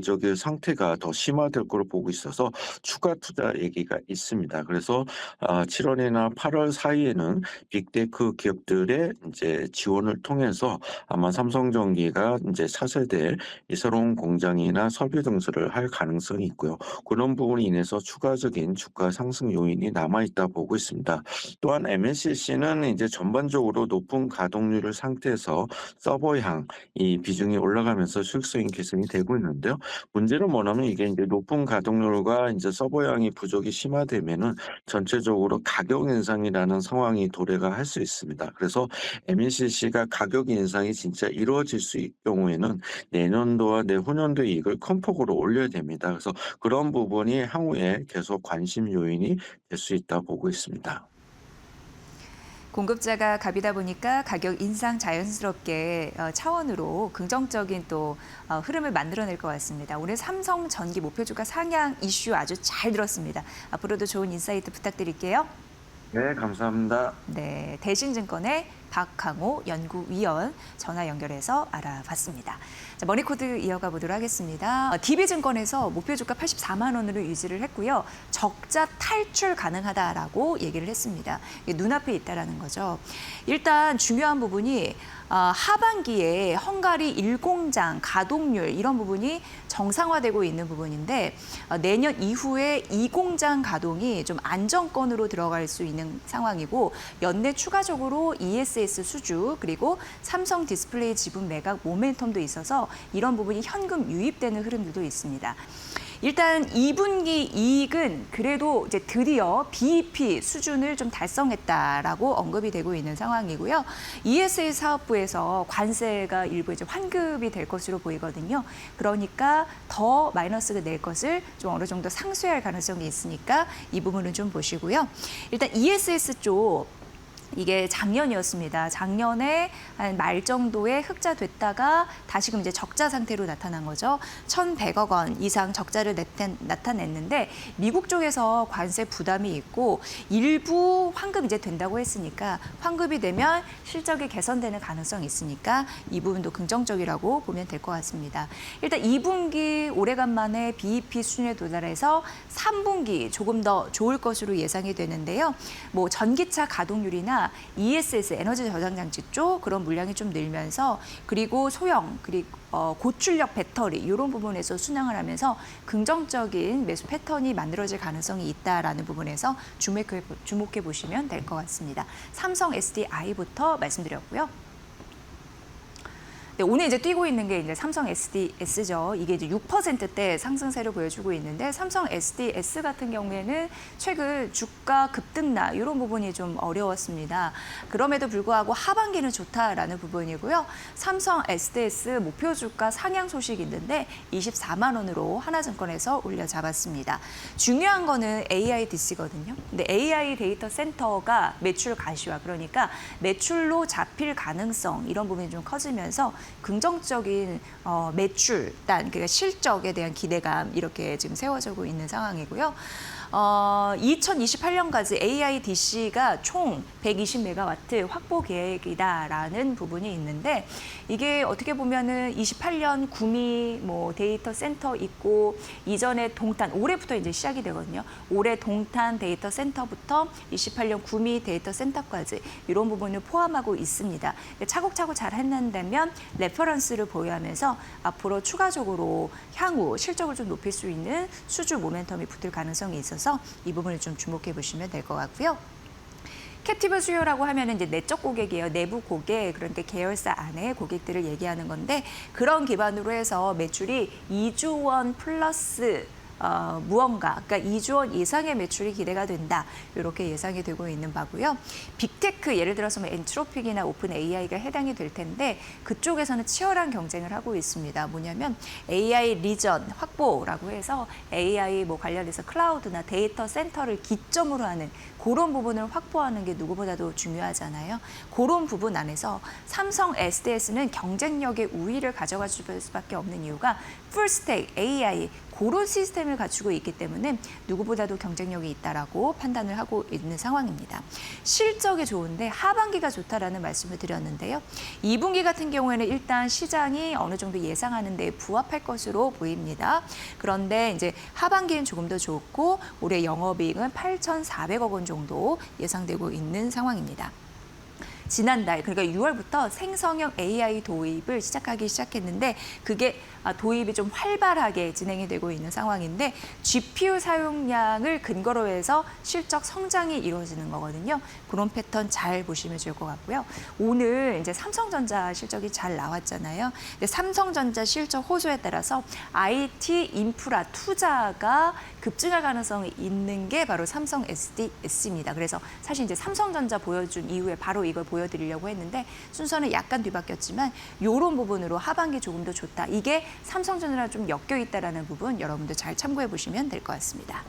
Speaker 4: 적인 상태가 더 심화될 거로 보고 있어서 추가 투자 얘기가 있습니다. 그래서 7월이나 8월 사이에는 빅테크 기업들의 이제 지원을 통해서 아마 삼성전기가 이제 차세대 이 새로운 공장이나 설비 증설을 할 가능성이 있고요. 그런 부분이 인해서 추가적인 주가 상승 요인이 남아 있다 보고 있습니다. 또한 MLCC는 이제 전반적으로 높은 가동률을 상태에서 서버향 이 비중이 올라가면서 수익성이 개선이 되고 있는데요. 문제는 뭐냐면 이게 이제 높은 가동률과 이제 서버량이 부족이 심화되면은 전체적으로 가격 인상이라는 상황이 도래가 할 수 있습니다. 그래서 MLCC가 가격 인상이 진짜 이루어질 수 있을 경우에는 내년도와 내후년도 이익을 큰 폭으로 올려야 됩니다. 그래서 그런 부분이 향후에 계속 관심 요인이 될 수 있다 보고 있습니다.
Speaker 1: 공급자가 갑이다 보니까 가격 인상 자연스럽게 차원으로 긍정적인 또 흐름을 만들어낼 것 같습니다. 오늘 삼성전기 목표주가 상향 이슈 아주 잘 들었습니다. 앞으로도 좋은 인사이트 부탁드릴게요.
Speaker 4: 네, 감사합니다.
Speaker 1: 네, 대신증권의 박항호 연구위원 전화 연결해서 알아봤습니다. 자, 머니코드 이어가 보도록 하겠습니다. DB증권에서 목표주가 84만 원으로 유지를 했고요. 적자 탈출 가능하다라고 얘기를 했습니다. 이게 눈앞에 있다라는 거죠. 일단 중요한 부분이 하반기에 헝가리 1공장 가동률 이런 부분이 정상화되고 있는 부분인데 내년 이후에 2공장 가동이 좀 안정권으로 들어갈 수 있는 상황이고 연내 추가적으로 ESS 수주 그리고 삼성 디스플레이 지분 매각 모멘텀도 있어서 이런 부분이 현금 유입되는 흐름들도 있습니다. 일단 2분기 이익은 그래도 이제 드디어 BEP 수준을 좀 달성했다라고 언급이 되고 있는 상황이고요. ESA 사업부에서 관세가 일부 이제 환급이 될 것으로 보이거든요. 그러니까 더 마이너스가 낼 것을 좀 어느 정도 상쇄할 가능성이 있으니까 이 부분은 좀 보시고요. 일단 ESS 쪽 이게 작년이었습니다. 작년에 한 말 정도의 흑자 됐다가 다시금 이제 적자 상태로 나타난 거죠. 1,100억 원 이상 적자를 나타냈는데 미국 쪽에서 관세 부담이 있고 일부 환급 이제 된다고 했으니까 환급이 되면 실적이 개선되는 가능성이 있으니까 이 부분도 긍정적이라고 보면 될 것 같습니다. 일단 2분기 오래간만에 BEP 수준에 도달해서 3분기 조금 더 좋을 것으로 예상이 되는데요. 뭐 전기차 가동률이나 ESS 에너지 저장 장치 쪽 그런 물량이 좀 늘면서 그리고 소형 그리고 고출력 배터리 이런 부분에서 순항을 하면서 긍정적인 매수 패턴이 만들어질 가능성이 있다라는 부분에서 주목해 보시면 될 것 같습니다. 삼성 SDI부터 말씀드렸고요. 네, 오늘 이제 뛰고 있는 게 이제 삼성 SDS죠. 이게 이제 6%대 상승세를 보여주고 있는데 삼성 SDS 같은 경우에는 최근 주가 급등락 이런 부분이 좀 어려웠습니다. 그럼에도 불구하고 하반기는 좋다라는 부분이고요. 삼성 SDS 목표 주가 상향 소식이 있는데 24만 원으로 하나증권에서 올려 잡았습니다. 중요한 거는 AIDC거든요. 근데 AI 데이터 센터가 매출 가시화 그러니까 매출로 잡힐 가능성 이런 부분이 좀 커지면서 긍정적인 매출단, 그러니까 실적에 대한 기대감 이렇게 지금 세워지고 있는 상황이고요. 2028년까지 AIDC가 총 120메가와트 확보 계획이다라는 부분이 있는데 이게 어떻게 보면은 28년 구미 뭐 데이터 센터 있고 이전에 동탄 올해부터 이제 시작이 되거든요. 올해 동탄 데이터 센터부터 28년 구미 데이터 센터까지 이런 부분을 포함하고 있습니다. 차곡차곡 잘 했는다면 레퍼런스를 보유하면서 앞으로 추가적으로 향후 실적을 좀 높일 수 있는 수주 모멘텀이 붙을 가능성이 있어서 이 부분을 좀 주목해 보시면 될 것 같고요. 캡티브 수요라고 하면 이제 내적 고객이에요. 내부 고객, 그러니까 계열사 안에 고객들을 얘기하는 건데 그런 기반으로 해서 매출이 2조 원 플러스 무언가, 그러니까 2조 원 이상의 매출이 기대가 된다. 이렇게 예상이 되고 있는 바고요. 빅테크, 예를 들어서 뭐 엔트로픽이나 오픈 AI가 해당이 될 텐데 그쪽에서는 치열한 경쟁을 하고 있습니다. 뭐냐면 AI 리전 확보라고 해서 AI 뭐 관련해서 클라우드나 데이터 센터를 기점으로 하는 그런 부분을 확보하는 게 누구보다도 중요하잖아요. 그런 부분 안에서 삼성 SDS는 경쟁력의 우위를 가져갈 수밖에 없는 이유가 풀스택 AI 그런 시스템을 갖추고 있기 때문에 누구보다도 경쟁력이 있다라고 판단을 하고 있는 상황입니다. 실적이 좋은데 하반기가 좋다라는 말씀을 드렸는데요. 2분기 같은 경우에는 일단 시장이 어느 정도 예상하는 데 부합할 것으로 보입니다. 그런데 이제 하반기는 조금 더 좋고 올해 영업이익은 8,400억 원 정도 예상되고 있는 상황입니다. 지난달, 그러니까 6월부터 생성형 AI 도입을 시작했는데 그게 도입이 좀 활발하게 진행이 되고 있는 상황인데 GPU 사용량을 근거로 해서 실적 성장이 이루어지는 거거든요. 그런 패턴 잘 보시면 좋을 것 같고요. 오늘 이제 삼성전자 실적이 잘 나왔잖아요. 근데 삼성전자 실적 호조에 따라서 IT 인프라 투자가 급증할 가능성이 있는 게 바로 삼성 SDS입니다. 그래서 사실 이제 삼성전자 보여준 이후에 바로 이걸 보여드리려고 했는데 순서는 약간 뒤바뀌었지만 이런 부분으로 하반기 조금 더 좋다. 이게 삼성전자랑 좀 엮여 있다라는 부분 여러분들 잘 참고해 보시면 될 것 같습니다.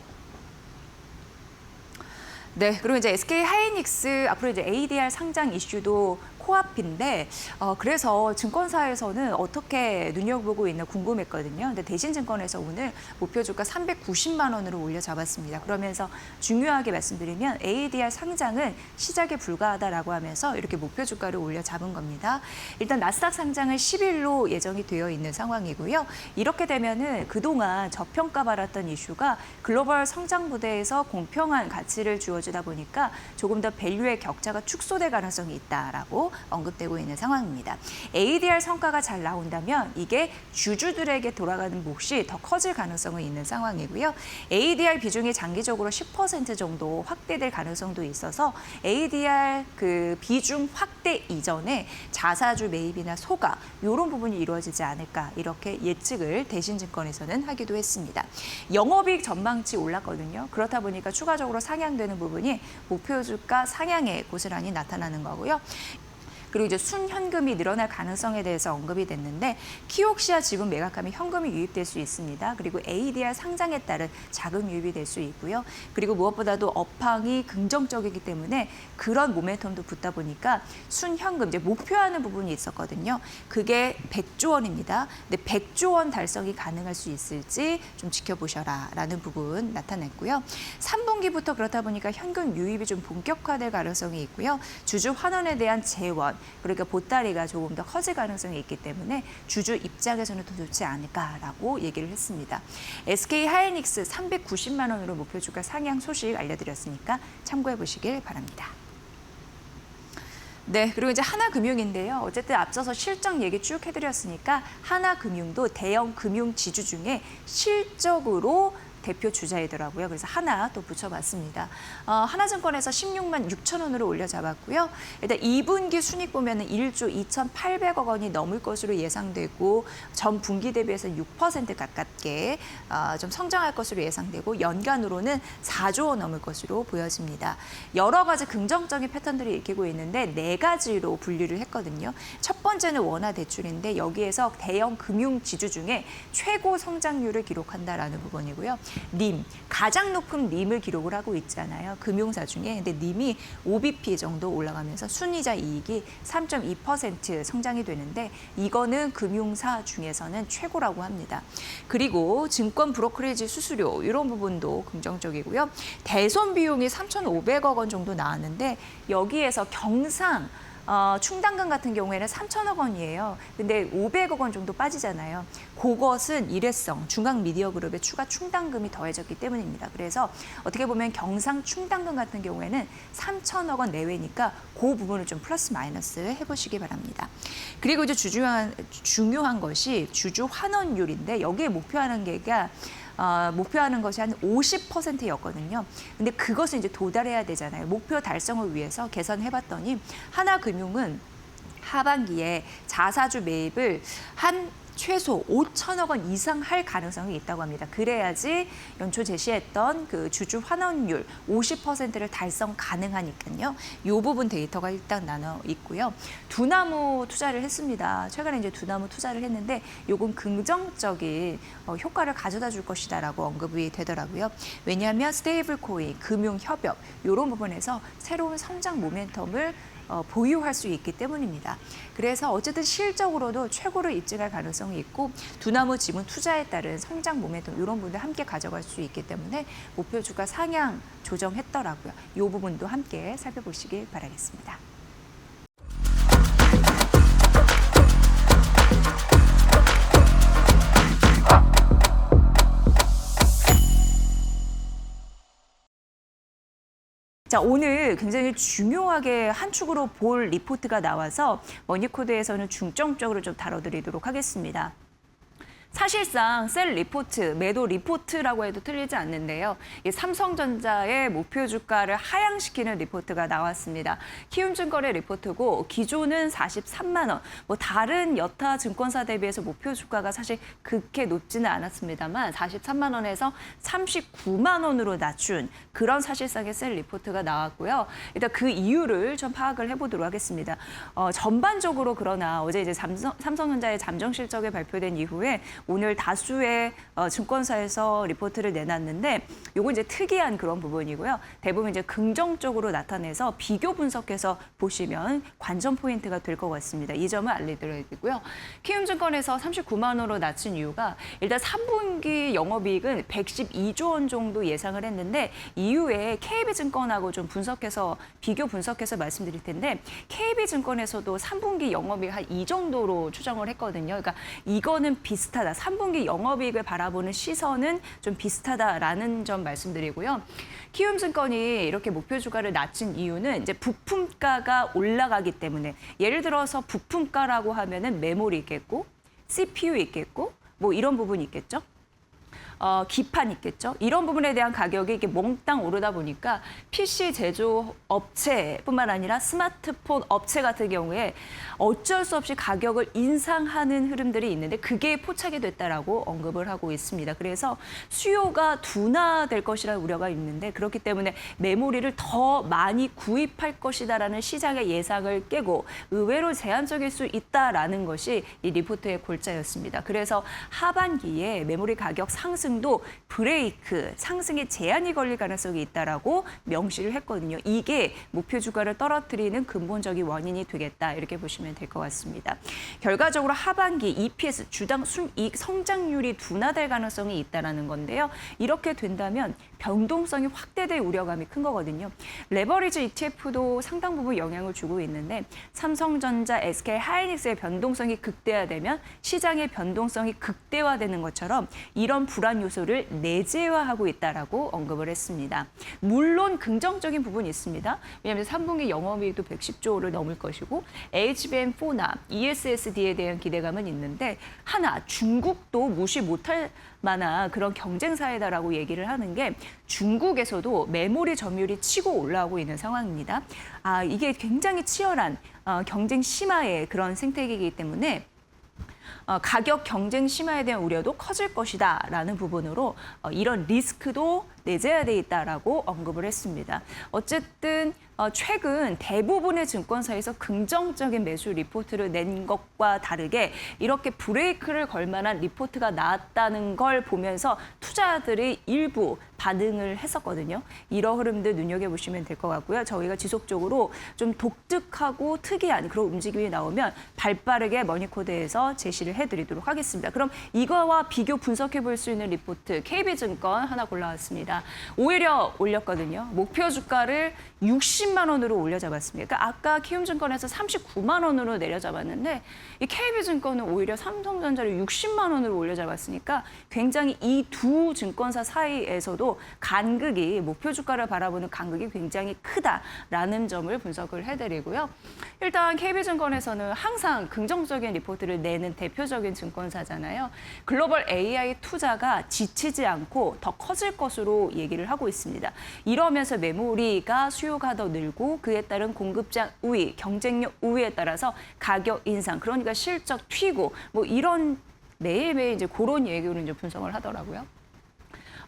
Speaker 1: 네, 그리고 이제 SK 하이닉스 앞으로 이제 ADR 상장 이슈도 코앞인데 그래서 증권사에서는 어떻게 눈여겨보고 있나 궁금했거든요. 근데 대신증권에서 오늘 목표 주가 390만 원으로 올려 잡았습니다. 그러면서 중요하게 말씀드리면 ADR 상장은 시작에 불과하다라고 하면서 이렇게 목표 주가를 올려 잡은 겁니다. 일단 나스닥 상장은 10일로 예정이 되어 있는 상황이고요. 이렇게 되면은 그동안 저평가받았던 이슈가 글로벌 성장 무대에서 공평한 가치를 주어주다 보니까 조금 더 밸류의 격차가 축소될 가능성이 있다라고 언급되고 있는 상황입니다. ADR 성과가 잘 나온다면 이게 주주들에게 돌아가는 몫이 더 커질 가능성은 있는 상황이고요. ADR 비중이 장기적으로 10% 정도 확대될 가능성도 있어서 ADR 그 비중 확대 이전에 자사주 매입이나 소가 이런 부분이 이루어지지 않을까 이렇게 예측을 대신증권에서는 하기도 했습니다. 영업이익 전망치 올랐거든요. 그렇다 보니까 추가적으로 상향되는 부분이 목표 주가 상향에 고스란히 나타나는 거고요. 그리고 이제 순현금이 늘어날 가능성에 대해서 언급이 됐는데 키옥시아 지분 매각하면 현금이 유입될 수 있습니다. 그리고 ADR 상장에 따른 자금 유입이 될 수 있고요. 그리고 무엇보다도 업황이 긍정적이기 때문에 그런 모멘텀도 붙다 보니까 순현금, 이제 목표하는 부분이 있었거든요. 그게 100조 원입니다. 근데 100조 원 달성이 가능할 수 있을지 좀 지켜보셔라 라는 부분 나타냈고요. 3분기부터 그렇다 보니까 현금 유입이 좀 본격화될 가능성이 있고요. 주주 환원에 대한 재원, 그러니까 보따리가 조금 더 커질 가능성이 있기 때문에 주주 입장에서는 더 좋지 않을까라고 얘기를 했습니다. SK 하이닉스 390만 원으로 목표 주가 상향 소식 알려드렸으니까 참고해 보시길 바랍니다. 네, 그리고 이제 하나금융인데요. 어쨌든 앞서서 실적 얘기 쭉 해드렸으니까 하나금융도 대형 금융 지주 중에 실적으로 대표 주자이더라고요. 그래서 하나 또 붙여봤습니다. 하나증권에서 16만 6천 원으로 올려잡았고요. 일단 2분기 순이익 보면 1조 2,800억 원이 넘을 것으로 예상되고 전 분기 대비해서 6% 가깝게 좀 성장할 것으로 예상되고 연간으로는 4조 원 넘을 것으로 보여집니다. 여러 가지 긍정적인 패턴들이 읽히고 있는데 4가지로 분류를 했거든요. 첫 번째는 원화 대출인데 여기에서 대형 금융 지주 중에 최고 성장률을 기록한다라는 부분이고요. 님, 가장 높은 님을 기록을 하고 있잖아요. 금융사 중에. 근데 님이 5bp 정도 올라가면서 순이자 이익이 3.2% 성장이 되는데 이거는 금융사 중에서는 최고라고 합니다. 그리고 증권 브로커리지 수수료 이런 부분도 긍정적이고요. 대손 비용이 3,500억 원 정도 나왔는데 여기에서 경상 충당금 같은 경우에는 3천억 원이에요. 근데 500억 원 정도 빠지잖아요. 그것은 일회성 중앙 미디어 그룹의 추가 충당금이 더해졌기 때문입니다. 그래서 어떻게 보면 경상 충당금 같은 경우에는 3천억 원 내외니까 그 부분을 좀 플러스 마이너스 해보시기 바랍니다. 그리고 이제 중요한 것이 주주 환원율인데 여기에 목표하는 것이 한 50%였거든요. 근데 그것을 이제 도달해야 되잖아요. 목표 달성을 위해서 계산해봤더니 하나금융은 하반기에 자사주 매입을 한 최소 5천억 원 이상 할 가능성이 있다고 합니다. 그래야지 연초 제시했던 그 주주 환원율 50%를 달성 가능하니까요. 이 부분 데이터가 일단 나눠 있고요. 두나무 투자를 했습니다. 최근에 이제 두나무 투자를 했는데 요건 긍정적인 효과를 가져다 줄 것이다라고 언급이 되더라고요. 왜냐하면 스테이블 코인, 금융 협업 이런 부분에서 새로운 성장 모멘텀을 보유할 수 있기 때문입니다. 그래서 어쨌든 실적으로도 최고를 입증할 가능성이 있고 두나무 지분 투자에 따른 성장 모멘텀 이런 부분들 함께 가져갈 수 있기 때문에 목표 주가 상향 조정했더라고요. 이 부분도 함께 살펴보시길 바라겠습니다. 자, 오늘 굉장히 중요하게 한 축으로 볼 리포트가 나와서 머니코드에서는 중점적으로 좀 다뤄드리도록 하겠습니다. 사실상 셀 리포트, 매도 리포트라고 해도 틀리지 않는데요. 이 삼성전자의 목표 주가를 하향시키는 리포트가 나왔습니다. 키움증권의 리포트고 기존은 43만 원. 뭐 다른 여타 증권사 대비해서 목표 주가가 사실 그렇게 높지는 않았습니다만 43만 원에서 39만 원으로 낮춘 그런 사실상의 셀 리포트가 나왔고요. 일단 그 이유를 좀 파악을 해보도록 하겠습니다. 전반적으로 그러나 어제 이제 삼성전자의 잠정 실적이 발표된 이후에 오늘 다수의 증권사에서 리포트를 내놨는데 요건 이제 특이한 그런 부분이고요. 대부분 이제 긍정적으로 나타내서 비교 분석해서 보시면 관전 포인트가 될 것 같습니다. 이 점을 알려드리고요. 키움증권에서 39만 원으로 낮춘 이유가 일단 3분기 영업이익은 112조 원 정도 예상을 했는데 이후에 KB증권하고 좀 비교 분석해서 말씀드릴 텐데 KB증권에서도 3분기 영업이익 한 이 정도로 추정을 했거든요. 그러니까 이거는 비슷하다. 3분기 영업이익을 바라보는 시선은 좀 비슷하다라는 점 말씀드리고요. 키움증권이 이렇게 목표 주가를 낮춘 이유는 이제 부품가가 올라가기 때문에 예를 들어서 부품가라고 하면은 메모리 있겠고 CPU 있겠고 뭐 이런 부분이 있겠죠. 기판 있겠죠. 이런 부분에 대한 가격이 이렇게 몽땅 오르다 보니까 PC 제조 업체뿐만 아니라 스마트폰 업체 같은 경우에 어쩔 수 없이 가격을 인상하는 흐름들이 있는데 그게 포착이 됐다라고 언급을 하고 있습니다. 그래서 수요가 둔화될 것이라는 우려가 있는데 그렇기 때문에 메모리를 더 많이 구입할 것이다라는 시장의 예상을 깨고 의외로 제한적일 수 있다라는 것이 이 리포트의 골자였습니다. 그래서 하반기에 메모리 가격 상승도 브레이크, 상승에 제한이 걸릴 가능성이 있다라고 명시를 했거든요. 이게 목표 주가를 떨어뜨리는 근본적인 원인이 되겠다 이렇게 보시면 될 것 같습니다. 결과적으로 하반기 EPS 주당 순이익 성장률이 둔화될 가능성이 있다라는 건데요. 이렇게 된다면 변동성이 확대될 우려감이 큰 거거든요. 레버리지 ETF도 상당 부분 영향을 주고 있는데 삼성전자, SK 하이닉스의 변동성이 극대화되면 시장의 변동성이 극대화되는 것처럼 이런 불안 요소를 내재화하고 있다라고 언급을 했습니다. 물론 긍정적인 부분이 있습니다. 왜냐하면 3분기 영업이익도 110조를 넘을 것이고 HBM4나 ESSD에 대한 기대감은 있는데 하나 중국도 무시 못할 만한 그런 경쟁사이다라고 얘기를 하는 게 중국에서도 메모리 점유율이 치고 올라오고 있는 상황입니다. 이게 굉장히 치열한 경쟁 심화의 그런 생태계이기 때문에 가격 경쟁 심화에 대한 우려도 커질 것이다라는 부분으로 이런 리스크도 내재화돼 있다라고 언급을 했습니다. 어쨌든 최근 대부분의 증권사에서 긍정적인 매수 리포트를 낸 것과 다르게 이렇게 브레이크를 걸 만한 리포트가 나왔다는 걸 보면서 투자자들이 일부 반응을 했었거든요. 이런 흐름들 눈여겨보시면 될 것 같고요. 저희가 지속적으로 좀 독특하고 특이한 그런 움직임이 나오면 발빠르게 머니코드에서 제시를 해드리도록 하겠습니다. 그럼 이거와 비교 분석해 볼 수 있는 리포트 KB증권 하나 골라왔습니다. 있습니다. 오히려 올렸거든요. 목표 주가를 60만 원으로 올려잡았습니다. 그러니까 아까 키움증권에서 39만 원으로 내려잡았는데 이 KB증권은 오히려 삼성전자를 60만 원으로 올려잡았으니까 굉장히 이 두 증권사 사이에서도 간극이 목표 주가를 바라보는 간극이 굉장히 크다라는 점을 분석을 해드리고요. 일단 KB증권에서는 항상 긍정적인 리포트를 내는 대표적인 증권사잖아요. 글로벌 AI 투자가 지치지 않고 더 커질 것으로 얘기를 하고 있습니다. 이러면서 메모리가 수요가 더 늘고 그에 따른 공급량 우위, 경쟁력 우위에 따라서 가격 인상, 그러니까 실적 튀고 뭐 이런 매일매일 이제 그런 얘기로 이제 분석을 하더라고요.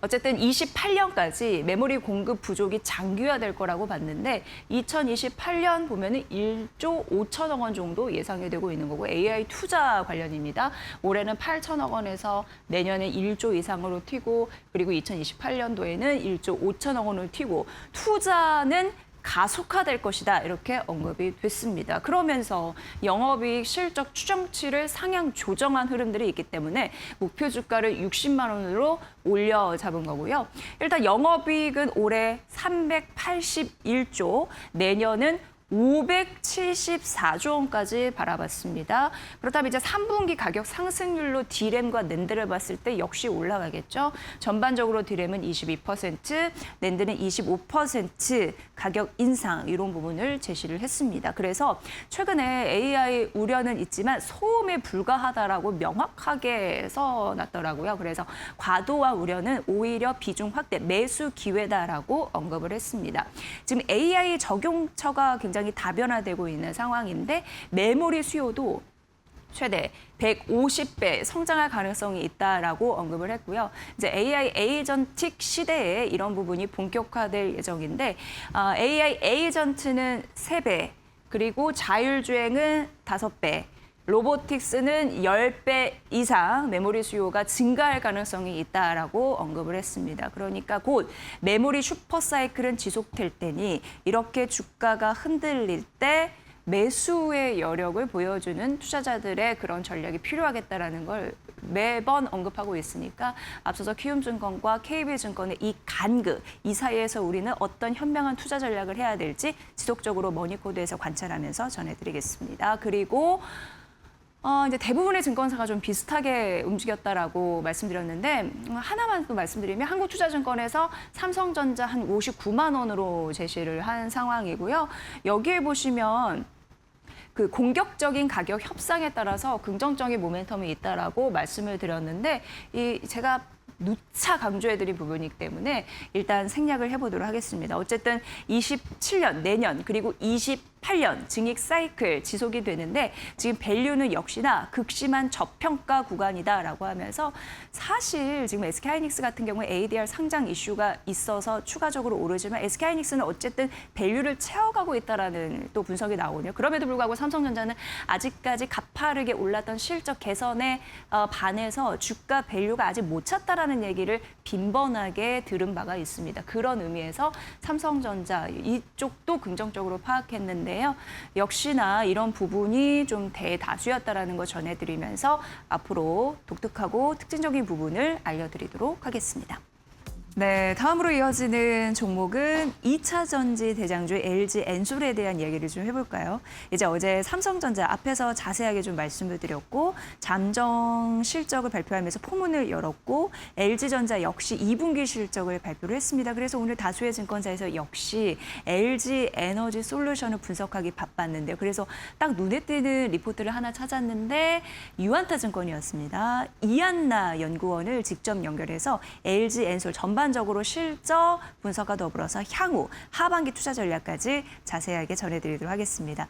Speaker 1: 어쨌든 28년까지 메모리 공급 부족이 장기화될 거라고 봤는데 2028년 보면은 1조 5천억 원 정도 예상이 되고 있는 거고 AI 투자 관련입니다. 올해는 8천억 원에서 내년에 1조 이상으로 튀고 그리고 2028년도에는 1조 5천억 원을 튀고 투자는 가속화될 것이다 이렇게 언급이 됐습니다. 그러면서 영업이익 실적 추정치를 상향 조정한 흐름들이 있기 때문에 목표 주가를 60만 원으로 올려 잡은 거고요. 일단 영업이익은 올해 381조, 내년은 574조 원까지 바라봤습니다. 그렇다면 이제 3분기 가격 상승률로 D램과 낸드를 봤을 때 역시 올라가겠죠. 전반적으로 D램은 22%, 낸드는 25% 가격 인상 이런 부분을 제시를 했습니다. 그래서 최근에 AI 우려는 있지만 소음에 불과하다라고 명확하게 써놨더라고요. 그래서 과도와 우려는 오히려 비중 확대, 매수 기회다라고 언급을 했습니다. 지금 AI 적용처가 굉장히 다변화되고 있는 상황인데 메모리 수요도 최대 150배 성장할 가능성이 있다라고 언급을 했고요. 이제 AI 에이전틱 시대에 이런 부분이 본격화될 예정인데 AI 에이전트는 3배, 그리고 자율주행은 5배, 로보틱스는 10배 이상 메모리 수요가 증가할 가능성이 있다라고 언급을 했습니다. 그러니까 곧 메모리 슈퍼사이클은 지속될 테니 이렇게 주가가 흔들릴 때 매수의 여력을 보여주는 투자자들의 그런 전략이 필요하겠다라는 걸 매번 언급하고 있으니까 앞서서 키움증권과 KB증권의 이 간극, 이 사이에서 우리는 어떤 현명한 투자 전략을 해야 될지 지속적으로 머니코드에서 관찰하면서 전해드리겠습니다. 그리고 이제 대부분의 증권사가 좀 비슷하게 움직였다라고 말씀드렸는데 하나만 또 말씀드리면 한국투자증권에서 삼성전자 한 59만 원으로 제시를 한 상황이고요. 여기에 보시면 그 공격적인 가격 협상에 따라서 긍정적인 모멘텀이 있다라고 말씀을 드렸는데 제가 누차 강조해드린 부분이기 때문에 일단 생략을 해보도록 하겠습니다. 어쨌든 27년, 내년, 그리고 28년 증익 사이클 지속이 되는데 지금 밸류는 역시나 극심한 저평가 구간이다라고 하면서 사실 지금 SK하이닉스 같은 경우에 ADR 상장 이슈가 있어서 추가적으로 오르지만 SK하이닉스는 어쨌든 밸류를 채워가고 있다라는 또 분석이 나오거든요. 그럼에도 불구하고 삼성전자는 아직까지 가파르게 올랐던 실적 개선에 반해서 주가 밸류가 아직 못 찼다라는 얘기를 빈번하게 들은 바가 있습니다. 그런 의미에서 삼성전자 이쪽도 긍정적으로 파악했는데요. 역시나 이런 부분이 좀 대다수였다라는 거 전해드리면서 앞으로 독특하고 특징적인 부분을 알려드리도록 하겠습니다. 네, 다음으로 이어지는 종목은 2차 전지 대장주 LG 엔솔에 대한 얘기를 좀 해볼까요? 이제 어제 삼성전자 앞에서 자세하게 좀 말씀을 드렸고 잠정 실적을 발표하면서 포문을 열었고 LG전자 역시 2분기 실적을 발표를 했습니다. 그래서 오늘 다수의 증권사에서 역시 LG 에너지 솔루션을 분석하기 바빴는데요. 그래서 딱 눈에 띄는 리포트를 하나 찾았는데 유안타 증권이었습니다. 이한나 연구원을 직접 연결해서 LG 엔솔 전반적으로 실적 분석과 더불어서 향후 하반기 투자 전략까지 자세하게 전해드리도록 하겠습니다.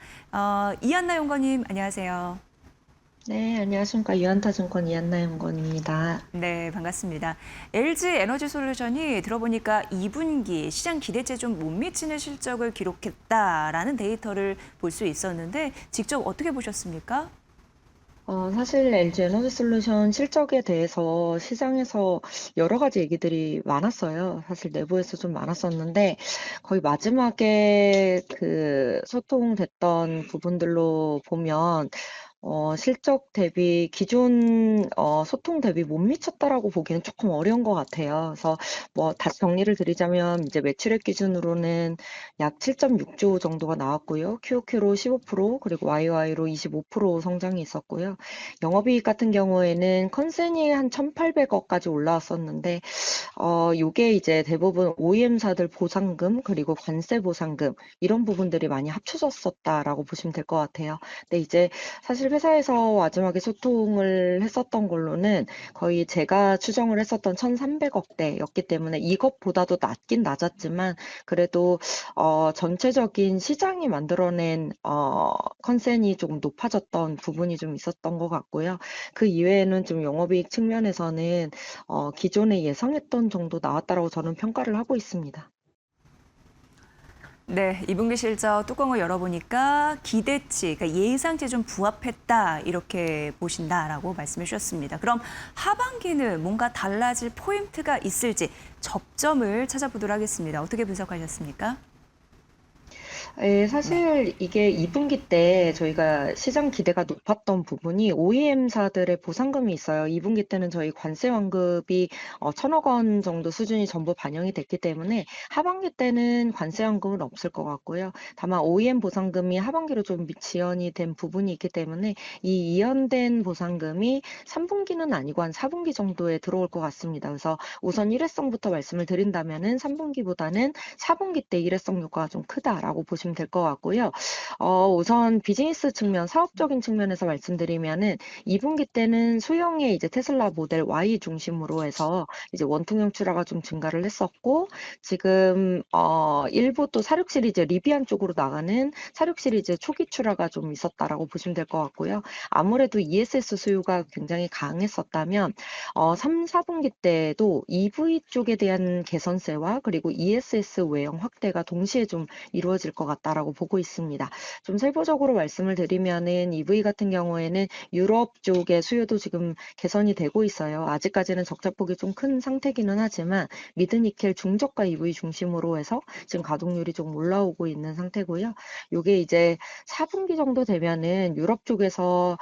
Speaker 1: 이한나 연구원님 안녕하세요.
Speaker 5: 네, 안녕하십니까. 유한타증권 이한나 연구원입니다.
Speaker 1: 네, 반갑습니다. LG 에너지 솔루션이 들어보니까 2분기 시장 기대치에 좀 못 미치는 실적을 기록했다라는 데이터를 볼 수 있었는데 직접 어떻게 보셨습니까?
Speaker 5: 사실 LG 에너지 솔루션 실적에 대해서 시장에서 여러 가지 얘기들이 많았어요. 사실 내부에서 좀 많았었는데 거의 마지막에 그 소통됐던 부분들로 보면 실적 대비 기존 소통 대비 못 미쳤다라고 보기는 조금 어려운 것 같아요. 그래서 뭐 다시 정리를 드리자면 이제 매출액 기준으로는 약 7.6조 정도가 나왔고요. QOQ로 15% 그리고 YOY로 25% 성장이 있었고요. 영업이익 같은 경우에는 컨센이 한 1,800억까지 올라왔었는데 요게 이제 대부분 OEM사들 보상금 그리고 관세 보상금 이런 부분들이 많이 합쳐졌었다라고 보시면 될 것 같아요. 근데 이제 사실 회사에서 마지막에 소통을 했었던 걸로는 거의 제가 추정을 했었던 1,300억대였기 때문에 이것보다도 낮긴 낮았지만 그래도 전체적인 시장이 만들어낸 컨센이 조금 높아졌던 부분이 좀 있었던 것 같고요. 그 이외에는 좀 영업이익 측면에서는 기존에 예상했던 정도 나왔다라고 저는 평가를 하고 있습니다.
Speaker 1: 네, 2분기 실적 뚜껑을 열어보니까 기대치, 그러니까 예상치에 좀 부합했다 이렇게 보신다라고 말씀해 주셨습니다. 그럼 하반기는 뭔가 달라질 포인트가 있을지 접점을 찾아보도록 하겠습니다. 어떻게 분석하셨습니까?
Speaker 5: 예,
Speaker 1: 네.
Speaker 5: 사실 이게 2분기 때 저희가 시장 기대가 높았던 부분이 OEM사들의 보상금이 있어요. 2분기 때는 저희 관세 완급이 1,000억 원 정도 수준이 전부 반영이 됐기 때문에 하반기 때는 관세 완급은 없을 것 같고요. 다만 OEM 보상금이 하반기로 좀 지연이 된 부분이 있기 때문에 이 이연된 보상금이 3분기는 아니고 한 4분기 정도에 들어올 것 같습니다. 그래서 우선 일회성부터 말씀을 드린다면은 3분기보다는 4분기 때 일회성 효과가 좀 크다라고 보시면 될 것 같고요. 우선 비즈니스 측면, 사업적인 측면에서 말씀드리면은 2분기 때는 소형의 이제 테슬라 모델 Y 중심으로 해서 이제 원통형 출하가 좀 증가를 했었고 지금 일부 또 46 시리즈 리비안 쪽으로 나가는 46 시리즈 초기 출하가 좀 있었다라고 보시면 될 것 같고요. 아무래도 ESS 수요가 굉장히 강했었다면 3, 4분기 때도 EV 쪽에 대한 개선세와 그리고 ESS 외형 확대가 동시에 좀 이루어질 것 같다라고 보고 있습니다. 좀 세부적으로 말씀을 드리면은 EV 같은 경우에는 유럽 쪽의 수요도 지금 개선이 되고 있어요. 아직까지는 적자폭이 좀 큰 상태기는 하지만 미드니켈 중저가 EV 중심으로 해서 지금 가동률이 좀 올라오고 있는 상태고요. 요게 이제 4분기 정도 되면은 유럽 쪽에서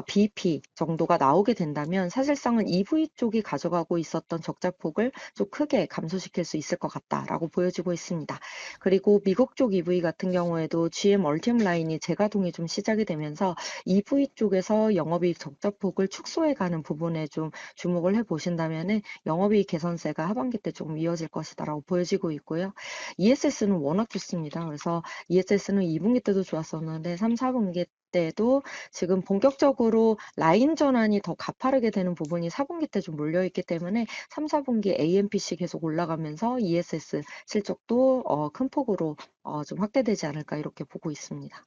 Speaker 5: BEP 정도가 나오게 된다면 사실상은 EV 쪽이 가져가고 있었던 적자폭을 좀 크게 감소시킬 수 있을 것 같다라고 보여지고 있습니다. 그리고 미국 쪽 EV 같은 경우에도 GM 얼티엄 라인이 재가동이 좀 시작이 되면서 EV 쪽에서 영업이익 적자폭을 축소해가는 부분에 좀 주목을 해보신다면은 영업이익 개선세가 하반기 때 조금 이어질 것이다라고 보여지고 있고요. ESS는 워낙 좋습니다. 그래서 ESS는 2분기 때도 좋았었는데 3, 4분기 때도 지금 본격적으로 라인 전환이 더 가파르게 되는 부분이 4분기 때 좀 몰려있기 때문에 3, 4분기 AMPC 계속 올라가면서 ESS 실적도 큰 폭으로 좀 확대되지 않을까 이렇게 보고 있습니다.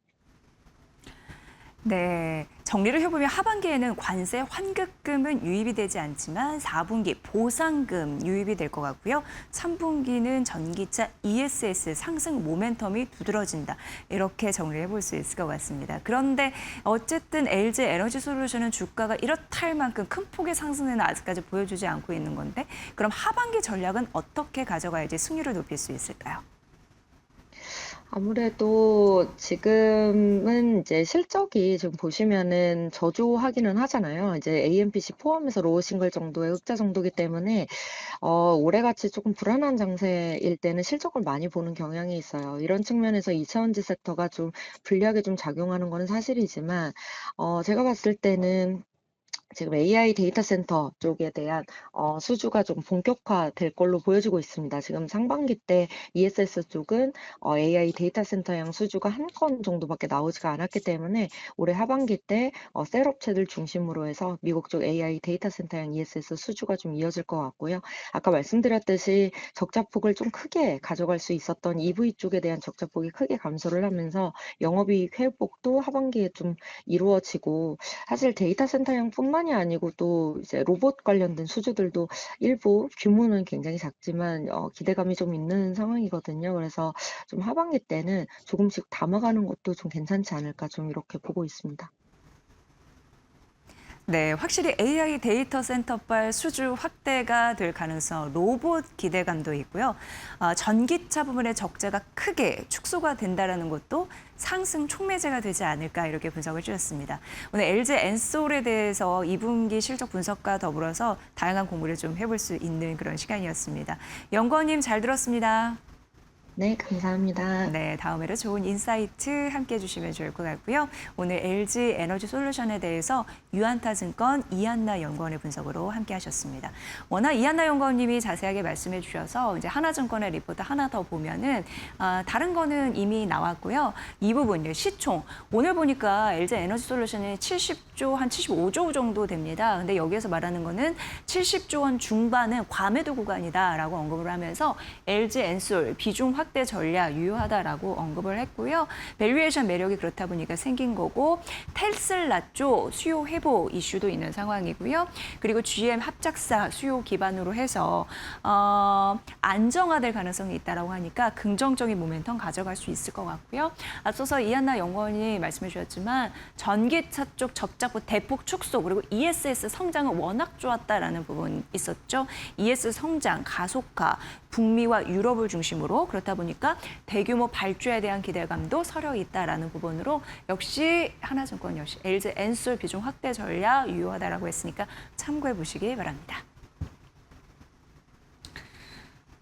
Speaker 1: 네, 정리를 해보면 하반기에는 관세 환급금은 유입이 되지 않지만 4분기 보상금 유입이 될 것 같고요. 3분기는 전기차 ESS 상승 모멘텀이 두드러진다. 이렇게 정리를 해볼 수 있을 것 같습니다. 그런데 어쨌든 LG 에너지 솔루션은 주가가 이렇다 만큼 큰 폭의 상승은 아직까지 보여주지 않고 있는 건데 그럼 하반기 전략은 어떻게 가져가야지 승률을 높일 수 있을까요?
Speaker 5: 아무래도 지금은 이제 실적이 지금 보시면은 저조하기는 하잖아요. 이제 AMPC 포함해서 로우 싱글 정도의 흑자 정도기 때문에 올해같이 조금 불안한 장세일 때는 실적을 많이 보는 경향이 있어요. 이런 측면에서 2차원지 섹터가 좀 불리하게 좀 작용하는 거는 사실이지만 제가 봤을 때는 지금 AI 데이터 센터 쪽에 대한 수주가 좀 본격화될 걸로 보여지고 있습니다. 지금 상반기 때 ESS 쪽은 AI 데이터 센터형 수주가 한 건 정도밖에 나오지가 않았기 때문에 올해 하반기 때 셀업체들 중심으로 해서 미국 쪽 AI 데이터 센터형 ESS 수주가 좀 이어질 것 같고요. 아까 말씀드렸듯이 적자폭을 좀 크게 가져갈 수 있었던 EV 쪽에 대한 적자폭이 크게 감소를 하면서 영업이익 회복도 하반기에 좀 이루어지고 사실 데이터 센터형뿐만이 아니고 또 이제 로봇 관련된 수주들도 일부 규모는 굉장히 작지만 기대감이 좀 있는 상황이거든요. 그래서 좀 하반기 때는 조금씩 담아가는 것도 좀 괜찮지 않을까 좀 이렇게 보고 있습니다.
Speaker 1: 네, 확실히 AI 데이터 센터발 수주 확대가 될 가능성, 로봇 기대감도 있고요. 전기차 부분의 적자가 크게 축소가 된다는 것도 상승 촉매제가 되지 않을까 이렇게 분석을 주셨습니다. 오늘 LG 엔솔에 대해서 2분기 실적 분석과 더불어서 다양한 공부를 좀 해볼 수 있는 그런 시간이었습니다. 연구원님 잘 들었습니다.
Speaker 5: 네, 감사합니다.
Speaker 1: 네, 다음에도 좋은 인사이트 함께 해주시면 좋을 것 같고요. 오늘 LG 에너지 솔루션에 대해서 유한타증권 이한나 연구원의 분석으로 함께 하셨습니다. 워낙 이한나 연구원님이 자세하게 말씀해 주셔서 이제 하나증권의 리포트 하나 더 보면은 다른 거는 이미 나왔고요. 이 부분 시총 오늘 보니까 LG 에너지 솔루션이 70조 한 75조 정도 됩니다. 근데 여기에서 말하는 거는 70조 원 중반은 과매도 구간이다라고 언급을 하면서 LG 엔솔 비중 확대 전략 유효하다라고 언급을 했고요. 밸류에이션 매력이 그렇다 보니까 생긴 거고 테슬라 쪽 수요 회복 이슈도 있는 상황이고요. 그리고 GM 합작사 수요 기반으로 해서 안정화될 가능성이 있다라고 하니까 긍정적인 모멘텀 가져갈 수 있을 것 같고요. 앞서서 이한나 연구원이 말씀해 주셨지만 전기차 쪽 적자부 대폭 축소 그리고 ESS 성장은 워낙 좋았다라는 부분 있었죠. ES 성장 가속화 북미와 유럽을 중심으로 그렇다 보니까 대규모 발주에 대한 기대감도 서려 있다라는 부분으로 역시 하나증권 역시 LG 엔솔 비중 확대 전략 유효하다라고 했으니까 참고해 보시기 바랍니다.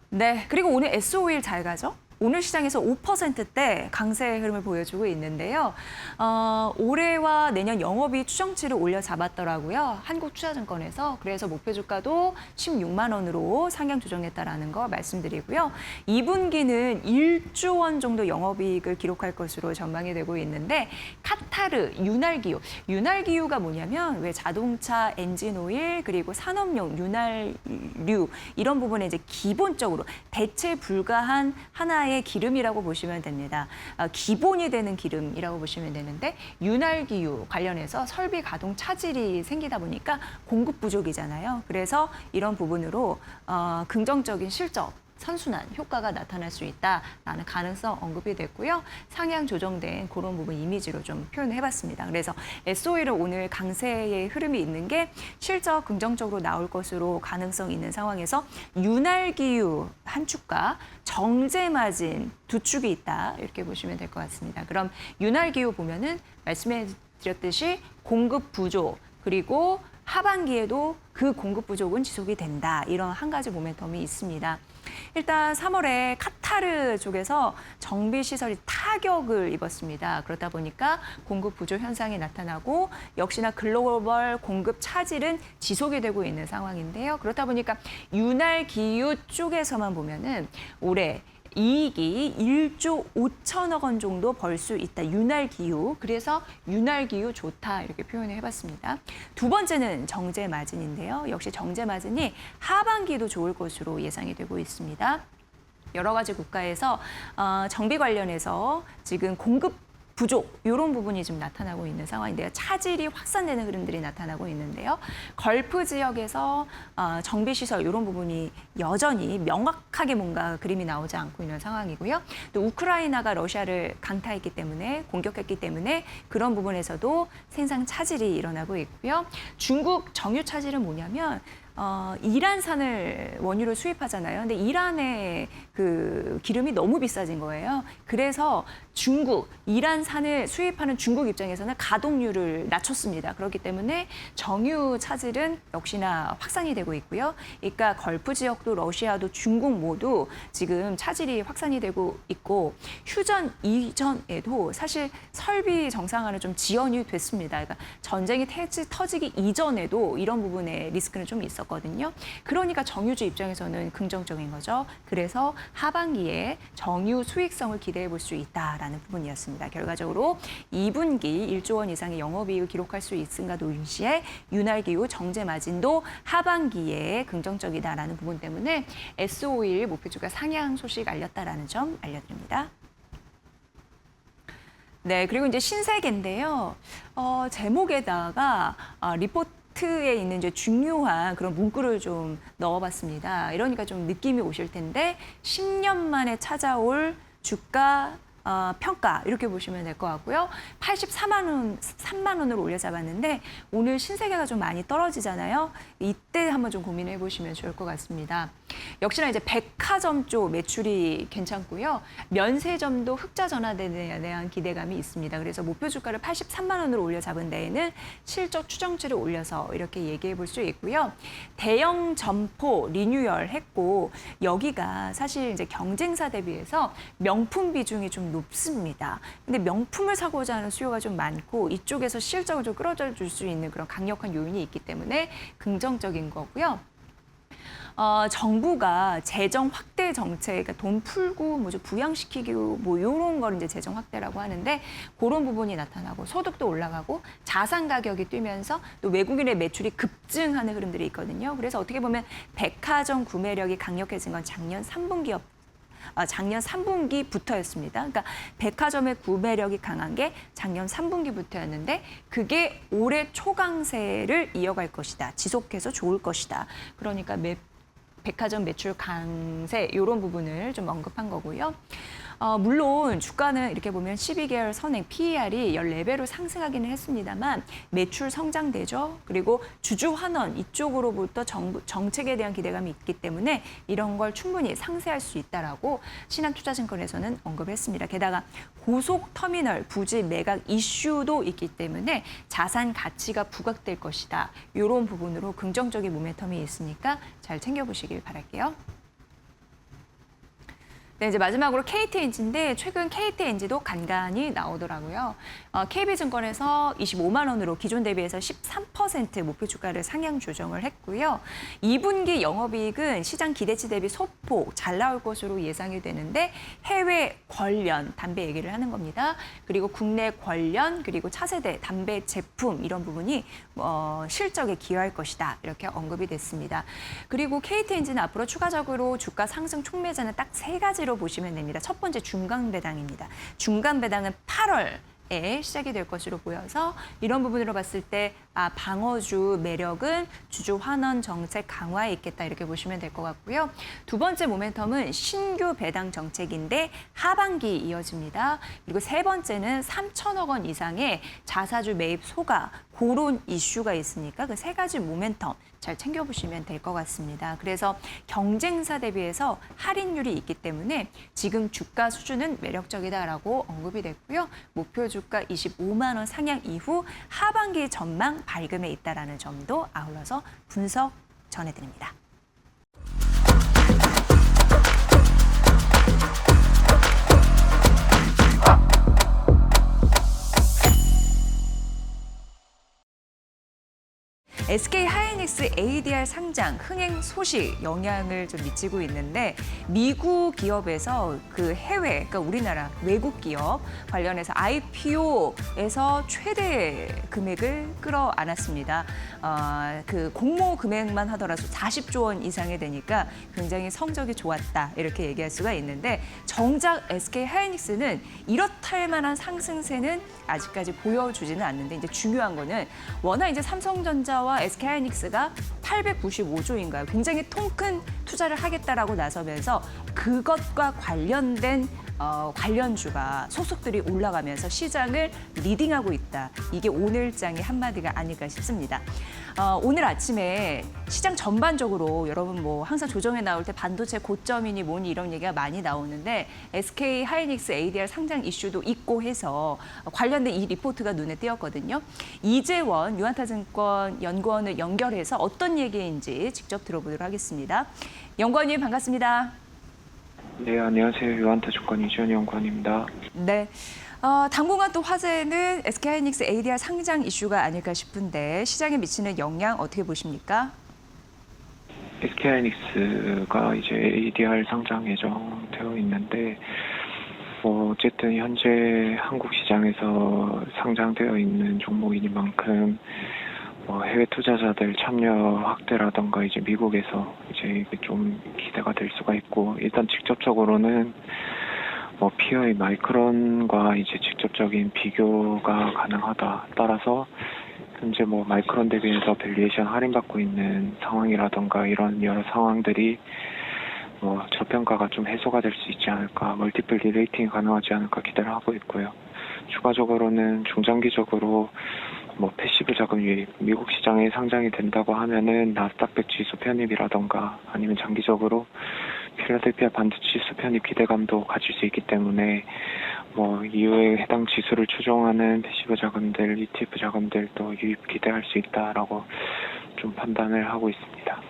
Speaker 1: 네, 그리고 오늘 S5일 잘 가죠? 오늘 시장에서 5%대 강세 흐름을 보여주고 있는데요. 올해와 내년 영업이익 추정치를 올려 잡았더라고요. 한국투자증권에서. 그래서 목표 주가도 16만 원으로 상향 조정했다라는 거 말씀드리고요. 2분기는 1조 원 정도 영업이익을 기록할 것으로 전망이 되고 있는데 카타르, 윤활기유가 뭐냐면 왜 자동차 엔진 오일 그리고 산업용 윤활유 이런 부분에 이제 기본적으로 대체 불가한 하나의 기름이라고 보시면 됩니다. 기본이 되는 기름이라고 보시면 되는데 윤활기유 관련해서 설비 가동 차질이 생기다 보니까 공급 부족이잖아요. 그래서 이런 부분으로 긍정적인 실적 선순환 효과가 나타날 수 있다라는 가능성 언급이 됐고요. 상향 조정된 그런 부분 이미지로 좀 표현해봤습니다. 그래서 S5일은 오늘 강세의 흐름이 있는 게 실적 긍정적으로 나올 것으로 가능성 있는 상황에서 윤활기유 한 축과 정제 마진 두 축이 있다 이렇게 보시면 될 것 같습니다. 그럼 윤활기유 보면은 말씀해드렸듯이 공급 부족 그리고 하반기에도 그 공급 부족은 지속이 된다. 이런 한 가지 모멘텀이 있습니다. 일단 3월에 카타르 쪽에서 정비시설이 타격을 입었습니다. 그러다 보니까 공급 부족 현상이 나타나고 역시나 글로벌 공급 차질은 지속이 되고 있는 상황인데요. 그렇다 보니까 윤활기유 쪽에서만 보면은 올해 이익이 1조 5천억 원 정도 벌 수 있다. 윤활기유. 그래서 윤활기유 좋다. 이렇게 표현을 해봤습니다. 두 번째는 정제 마진인데요. 역시 정제 마진이 하반기도 좋을 것으로 예상이 되고 있습니다. 여러 가지 국가에서 정비 관련해서 지금 공급 부족 이런 부분이 좀 나타나고 있는 상황인데요. 차질이 확산되는 흐름들이 나타나고 있는데요. 걸프 지역에서 정비시설 이런 부분이 여전히 명확하게 뭔가 그림이 나오지 않고 있는 상황이고요. 또 우크라이나가 러시아를 강타했기 때문에 공격했기 때문에 그런 부분에서도 생산 차질이 일어나고 있고요. 중국 정유 차질은 뭐냐면 이란산을 원유로 수입하잖아요. 근데 이란의 그 기름이 너무 비싸진 거예요. 그래서 이란산을 수입하는 중국 입장에서는 가동률을 낮췄습니다. 그렇기 때문에 정유 차질은 역시나 확산이 되고 있고요. 그러니까 걸프 지역도 러시아도 중국 모두 지금 차질이 확산이 되고 있고 휴전 이전에도 사실 설비 정상화는 좀 지연이 됐습니다. 그러니까 전쟁이 터지기 이전에도 이런 부분에 리스크는 좀 있었거든요. 그러니까 정유주 입장에서는 긍정적인 거죠. 그래서 하반기에 정유 수익성을 기대해 볼 수 있다라는 부분이었습니다. 결과적으로 2분기 1조 원 이상의 영업이익을 기록할 수 있음과 동시에 윤활기유 정제 마진도 하반기에 긍정적이다라는 부분 때문에 S5일 목표주가 상향 소식 알렸다라는 점 알려드립니다. 네, 그리고 이제 신세계인데요. 제목에다가 리포트에 있는 이제 중요한 그런 문구를 좀 넣어봤습니다. 이러니까 좀 느낌이 오실 텐데 10년 만에 찾아올 주가 평가 이렇게 보시면 될 것 같고요. 83만 원으로 올려 잡았는데 오늘 신세계가 좀 많이 떨어지잖아요. 이때 한번 좀 고민해 보시면 좋을 것 같습니다. 역시나 이제 백화점 쪽 매출이 괜찮고요. 면세점도 흑자 전환에 대한 기대감이 있습니다. 그래서 목표 주가를 83만 원으로 올려 잡은 데에는 실적 추정치를 올려서 이렇게 얘기해 볼 수 있고요. 대형 점포 리뉴얼 했고 여기가 사실 이제 경쟁사 대비해서 명품 비중이 좀 높습니다. 근데 명품을 사고자 하는 수요가 좀 많고 이쪽에서 실적을 좀 끌어다 줄 수 있는 그런 강력한 요인이 있기 때문에 긍정적인 거고요. 정부가 재정 확대 정책, 그러니까 돈 풀고 뭐 좀 부양시키고 뭐 이런 걸 이제 재정 확대라고 하는데 그런 부분이 나타나고 소득도 올라가고 자산 가격이 뛰면서 또 외국인의 매출이 급증하는 흐름들이 있거든요. 그래서 어떻게 보면 백화점 구매력이 강력해진 건 작년 3분기부터였습니다. 그러니까 백화점의 구매력이 강한 게 작년 3분기부터였는데 그게 올해 초강세를 이어갈 것이다. 지속해서 좋을 것이다. 그러니까 백화점 매출 강세 이런 부분을 좀 언급한 거고요. 물론 주가는 이렇게 보면 12개월 선행 PER이 14배로 상승하기는 했습니다만 매출 성장되죠. 그리고 주주 환원 이쪽으로부터 정책에 대한 기대감이 있기 때문에 이런 걸 충분히 상쇄할 수 있다라고 신한투자증권에서는 언급했습니다. 게다가 고속터미널 부지 매각 이슈도 있기 때문에 자산 가치가 부각될 것이다. 이런 부분으로 긍정적인 모멘텀이 있으니까 잘 챙겨보시길 바랄게요. 네, 이제 마지막으로 KTNG인데 최근 KTNG도 간간히 나오더라고요. KB증권에서 25만 원으로 기존 대비해서 13% 목표 주가를 상향 조정을 했고요. 2분기 영업이익은 시장 기대치 대비 소폭 잘 나올 것으로 예상이 되는데 해외 관련 담배 얘기를 하는 겁니다. 그리고 국내 관련 그리고 차세대 담배 제품 이런 부분이 실적에 기여할 것이다. 이렇게 언급이 됐습니다. 그리고 KTNG는 앞으로 추가적으로 주가 상승 촉매자는 딱 3가지로 보시면 됩니다. 첫 번째 중간 배당입니다. 중간 배당은 8월에 시작이 될 것으로 보여서 이런 부분으로 봤을 때 방어주 매력은 주주 환원 정책 강화에 있겠다 이렇게 보시면 될 것 같고요. 두 번째 모멘텀은 신규 배당 정책인데 하반기 이어집니다. 그리고 세 번째는 3천억 원 이상의 자사주 매입 소가 그런 이슈가 있으니까 그 3가지 모멘텀 잘 챙겨보시면 될 것 같습니다. 그래서 경쟁사 대비해서 할인율이 있기 때문에 지금 주가 수준은 매력적이다라고 언급이 됐고요. 목표 주가 25만 원 상향 이후 하반기 전망 밝음에 있다라는 점도 아울러서 분석 전해드립니다. SK 하이닉스 ADR 상장 흥행 소식 영향을 좀 미치고 있는데 미국 기업에서 그 해외, 그러니까 우리나라 외국 기업 관련해서 IPO에서 최대 금액을 끌어안았습니다. 그 공모 금액만 하더라도 40조 원 이상이 되니까 굉장히 성적이 좋았다 이렇게 얘기할 수가 있는데 정작 SK 하이닉스는 이렇다 할 만한 상승세는 아직까지 보여주지는 않는데 이제 중요한 거는 워낙 이제 삼성전자와 SK 하이닉스가 895조인가요? 굉장히 통 큰 투자를 하겠다라고 나서면서 그것과 관련된 관련주가 소속들이 올라가면서 시장을 리딩하고 있다. 이게 오늘장의 한마디가 아닐까 싶습니다. 오늘 아침에 시장 전반적으로 여러분 뭐 항상 조정에 나올 때 반도체 고점이니 뭐니 이런 얘기가 많이 나오는데 SK 하이닉스 ADR 상장 이슈도 있고 해서 관련된 이 리포트가 눈에 띄었거든요. 이재원 유한타증권 연구원을 연결해서 어떤 얘기인지 직접 들어보도록 하겠습니다. 연구원님 반갑습니다.
Speaker 6: 네, 안녕하세요. 유한타증권 이재원 연구원입니다.
Speaker 1: 네. 당분간 또 화제는 SK하이닉스 ADR 상장 이슈가 아닐까 싶은데 시장에 미치는 영향 어떻게 보십니까?
Speaker 6: SK하이닉스가 이제 ADR 상장 예정되어 있는데 어쨌든 현재 한국 시장에서 상장되어 있는 종목이니만큼 해외 투자자들 참여 확대라던가 이제 미국에서 이제 좀 기대가 될 수가 있고 일단 직접적으로는 피어의 마이크론과 이제 직접적인 비교가 가능하다. 따라서 현재 마이크론 대비해서 밸류에이션 할인받고 있는 상황이라던가 이런 여러 상황들이 저평가가 좀 해소가 될 수 있지 않을까, 멀티플 리레이팅이 가능하지 않을까 기대를 하고 있고요. 추가적으로는 중장기적으로 패시브 자금 유입, 미국 시장에 상장이 된다고 하면은 나스닥 지수 편입이라던가 아니면 장기적으로 필라델피아 반도 지수 편입 기대감도 가질 수 있기 때문에 이후에 해당 지수를 추종하는 패시브 자금들, ETF 자금들도 유입 기대할 수 있다라고 좀 판단을 하고 있습니다.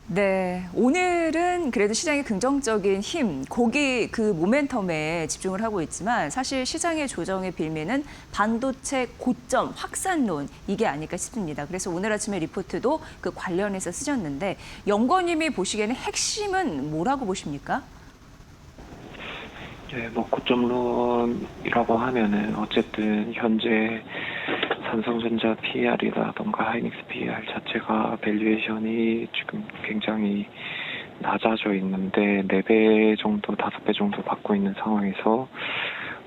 Speaker 1: 네, 오늘은 그래도 시장의 긍정적인 힘, 고기 그 모멘텀에 집중을 하고 있지만 사실 시장의 조정의 빌미는 반도체 고점 확산론 이게 아닐까 싶습니다. 그래서 오늘 아침에 리포트도 그 관련해서 쓰셨는데 연구원님이 보시기에는 핵심은 뭐라고 보십니까?
Speaker 6: 네, 고점론이라고 하면은 어쨌든 현재 삼성전자 PER이라던가 하이닉스 PER 자체가 밸류에이션이 지금 굉장히 낮아져 있는데 4배 정도, 5배 정도 받고 있는 상황에서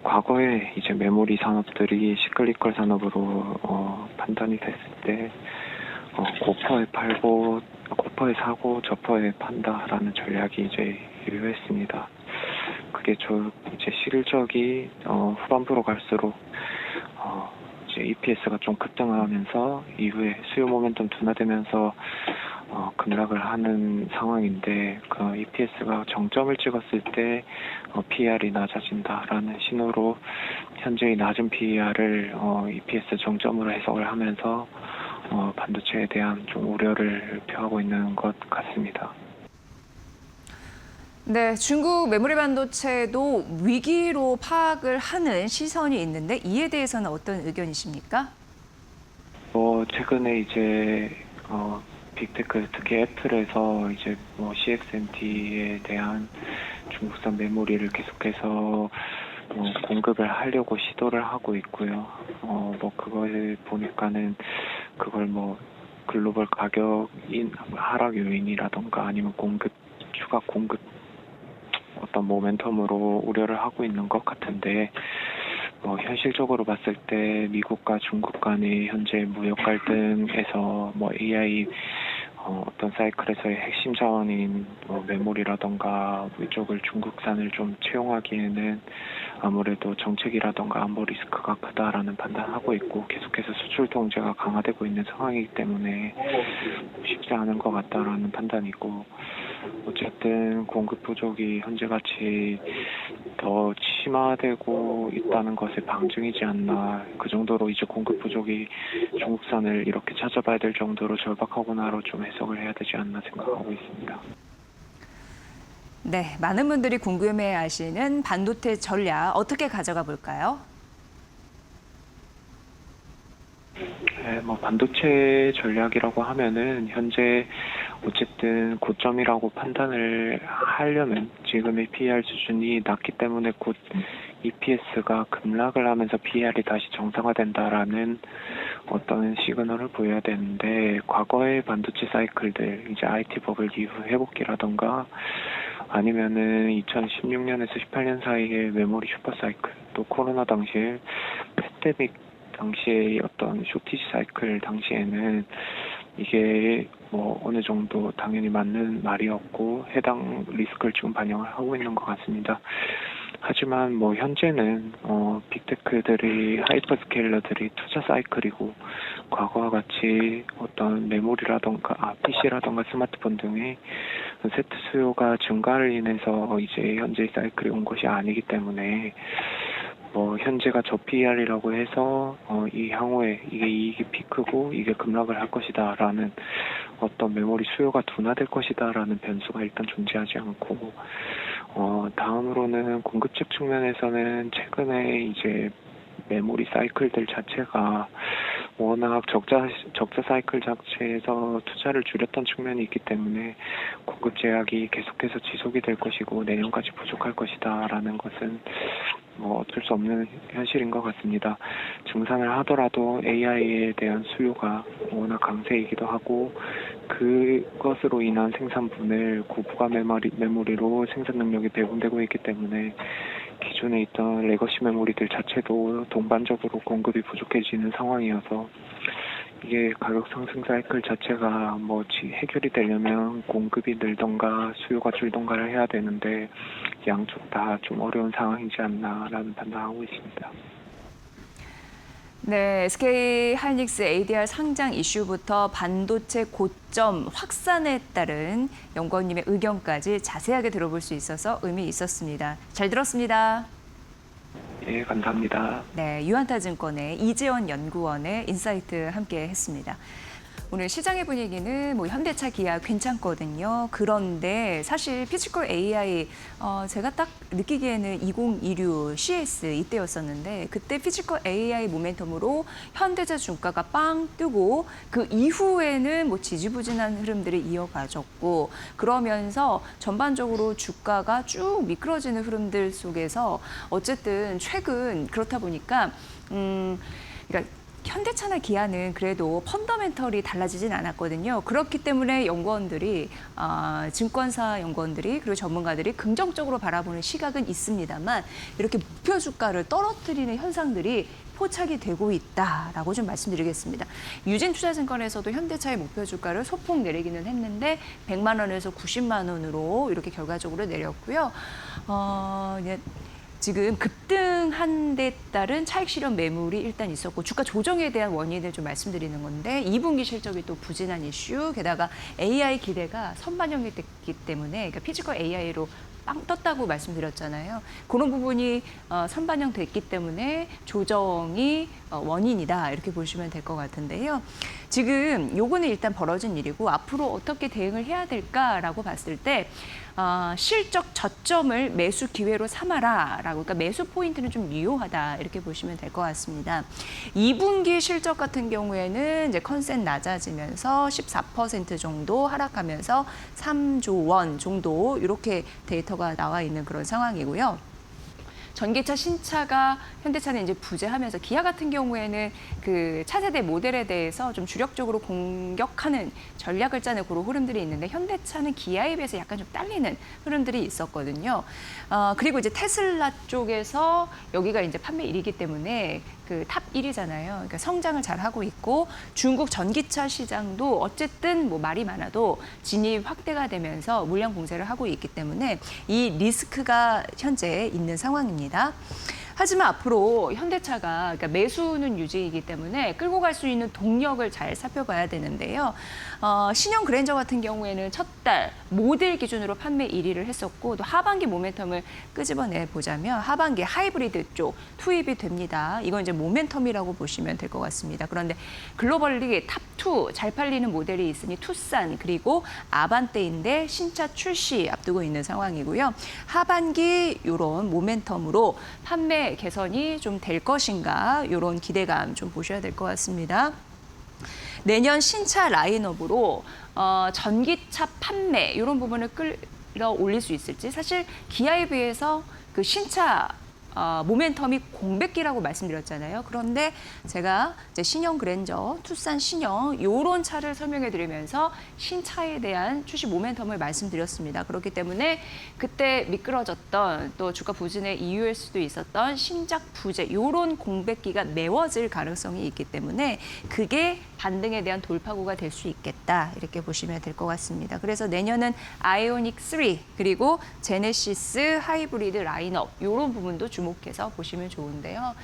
Speaker 6: 과거에 이제 메모리 산업들이 시클리컬 산업으로 판단이 됐을 때 고퍼에 팔고 고퍼에 사고 저퍼에 판다라는 전략이 이제 유효했습니다. 그게 이제 실적이 후반부로 갈수록 이제 EPS가 좀 급등하면서 이후에 수요 모멘텀 둔화되면서 급락을 하는 상황인데 그 EPS가 정점을 찍었을 때 PER이 낮아진다라는 신호로 현재의 낮은 PER을 EPS 정점으로 해석을 하면서 반도체에 대한 좀 우려를 표하고 있는 것 같습니다.
Speaker 1: 네, 중국 메모리 반도체도 위기로 파악을 하는 시선이 있는데 이에 대해서는 어떤 의견이십니까?
Speaker 6: 최근에 이제 빅테크 특히 애플에서 이제 CXMT에 대한 중국산 메모리를 계속해서 공급을 하려고 시도를 하고 있고요. 그걸 보니까는 그걸 글로벌 가격 하락 요인이라던가 아니면 추가 공급 어떤 모멘텀으로 우려를 하고 있는 것 같은데 현실적으로 봤을 때 미국과 중국 간의 현재 무역 갈등에서 AI 어떤 사이클에서의 핵심 자원인 메모리라던가 이쪽을 중국산을 좀 채용하기에는 아무래도 정책이라던가 안보 리스크가 크다라는 판단하고 있고 계속해서 수출 통제가 강화되고 있는 상황이기 때문에 쉽지 않은 것 같다라는 판단이고 어쨌든 공급 부족이 현재같이 더 심화되고 있다는 것의 방증이지 않나. 그 정도로 이제 공급 부족이 중국산을 이렇게 찾아봐야 될 정도로 절박하구나로 좀 해석을 해야 되지 않나 생각하고 있습니다.
Speaker 1: 네, 많은 분들이 궁금해하시는 반도체 전략 어떻게 가져가 볼까요?
Speaker 6: 네, 반도체 전략이라고 하면은 현재 어쨌든 고점이라고 판단을 하려면 지금의 PER 수준이 낮기 때문에 곧 EPS가 급락을 하면서 PER이 다시 정상화된다라는 어떤 시그널을 보여야 되는데 과거의 반도체 사이클들 이제 IT 버블 이후 회복기라던가 아니면은 2016년에서 18년 사이에 메모리 슈퍼 사이클 또 코로나 당시에 팬데믹 당시의 어떤 쇼티지 사이클 당시에는 이게 어느 정도 당연히 맞는 말이었고 해당 리스크를 지금 반영을 하고 있는 것 같습니다. 하지만 현재는 빅테크들이 하이퍼스케일러들이 투자 사이클이고 과거와 같이 어떤 메모리라던가 PC라던가 스마트폰 등의 세트 수요가 증가를 인해서 이제 현재의 사이클이 온 것이 아니기 때문에 현재가 저PER이라고 해서 이 향후에 이게 이익이 피크고 이게 급락을 할 것이다라는 어떤 메모리 수요가 둔화될 것이다라는 변수가 일단 존재하지 않고 다음으로는 공급측 측면에서는 최근에 이제 메모리 사이클들 자체가 워낙 적자 사이클 자체에서 투자를 줄였던 측면이 있기 때문에 공급 제약이 계속해서 지속이 될 것이고 내년까지 부족할 것이다라는 것은 어쩔 수 없는 현실인 것 같습니다. 증산을 하더라도 AI에 대한 수요가 워낙 강세이기도 하고 그것으로 인한 생산분을 고부가 메모리로 생산 능력이 배분되고 있기 때문에 기존에 있던 레거시 메모리들 자체도 동반적으로 공급이 부족해지는 상황이어서 이게 가격 상승 사이클 자체가 뭐 해결이 되려면 공급이 늘던가 수요가 줄던가를 해야 되는데 양쪽 다 좀 어려운 상황이지 않나라는 판단하고 있습니다.
Speaker 1: 네, SK 하이닉스 ADR 상장 이슈부터 반도체 고점 확산에 따른 연구원님의 의견까지 자세하게 들어볼 수 있어서 의미 있었습니다. 잘 들었습니다.
Speaker 6: 예, 감사합니다.
Speaker 1: 네, 유한타증권의 이재원 연구원의 인사이트 함께 했습니다. 오늘 시장의 분위기는 뭐 현대차, 기아 괜찮거든요. 그런데 사실 피지컬 AI 제가 딱 느끼기에는 2026 CS 이때였었는데 그때 피지컬 AI 모멘텀으로 현대차 주가가 빵 뜨고 그 이후에는 뭐 지지부진한 흐름들이 이어가졌고 그러면서 전반적으로 주가가 쭉 미끄러지는 흐름들 속에서 어쨌든 최근 그렇다 보니까 그러니까 현대차나 기아는 그래도 펀더멘털이 달라지진 않았거든요. 그렇기 때문에 연구원들이 증권사 연구원들이 그리고 전문가들이 긍정적으로 바라보는 시각은 있습니다만 이렇게 목표 주가를 떨어뜨리는 현상들이 포착이 되고 있다라고 좀 말씀드리겠습니다. 유진투자증권에서도 현대차의 목표 주가를 소폭 내리기는 했는데 100만 원에서 90만 원으로 이렇게 결과적으로 내렸고요. 지금 급등한 데 따른 차익 실현 매물이 일단 있었고 주가 조정에 대한 원인을 좀 말씀드리는 건데 2분기 실적이 또 부진한 이슈 게다가 AI 기대가 선반영이 됐기 때문에 그러니까 피지컬 AI로 빵 떴다고 말씀드렸잖아요. 그런 부분이 선반영됐기 때문에 조정이 원인이다 이렇게 보시면 될 것 같은데요. 지금 요거는 일단 벌어진 일이고 앞으로 어떻게 대응을 해야 될까라고 봤을 때 실적 저점을 매수 기회로 삼아라라고 그러니까 매수 포인트는 좀 유효하다 이렇게 보시면 될 것 같습니다. 2분기 실적 같은 경우에는 이제 컨센 낮아지면서 14% 정도 하락하면서 3조 원 정도 이렇게 데이터가 나와 있는 그런 상황이고요. 전기차 신차가 현대차는 이제 부재하면서 기아 같은 경우에는 그 차세대 모델에 대해서 좀 주력적으로 공격하는 전략을 짜는 그런 흐름들이 있는데 현대차는 기아에 비해서 약간 좀 딸리는 흐름들이 있었거든요. 그리고 이제 테슬라 쪽에서 여기가 이제 판매 1위이기 때문에 그 탑 1위잖아요. 그러니까 성장을 잘 하고 있고 중국 전기차 시장도 어쨌든 뭐 말이 많아도 진입 확대가 되면서 물량 공세를 하고 있기 때문에 이 리스크가 현재 있는 상황입니다. 하지만 앞으로 현대차가 그러니까 매수는 유지이기 때문에 끌고 갈 수 있는 동력을 잘 살펴봐야 되는데요. 신형 그랜저 같은 경우에는 첫 달 모델 기준으로 판매 1위를 했었고 또 하반기 모멘텀을 끄집어내 보자면 하반기 하이브리드 쪽 투입이 됩니다. 이건 이제 모멘텀이라고 보시면 될 것 같습니다. 그런데 글로벌리 탑2 잘 팔리는 모델이 있으니 투싼 그리고 아반떼인데 신차 출시 앞두고 있는 상황이고요. 하반기 이런 모멘텀으로 판매 개선이 좀 될 것인가 이런 기대감 좀 보셔야 될 것 같습니다. 내년 신차 라인업으로 전기차 판매 이런 부분을 끌어올릴 수 있을지 사실 기아에 비해서 그 신차 모멘텀이 공백기라고 말씀드렸잖아요. 그런데 제가 이제 신형 그랜저, 투싼 신형 이런 차를 설명해 드리면서 신차에 대한 출시 모멘텀을 말씀드렸습니다. 그렇기 때문에 그때 미끄러졌던 또 주가 부진의 이유일 수도 있었던 신작 부재 이런 공백기가 메워질 가능성이 있기 때문에 그게 반등에 대한 돌파구가 될 수 있겠다 이렇게 보시면 될 것 같습니다. 그래서 내년은 아이오닉 3 그리고 제네시스 하이브리드 라인업 이런 부분도 주목해서 보시면 좋은데요.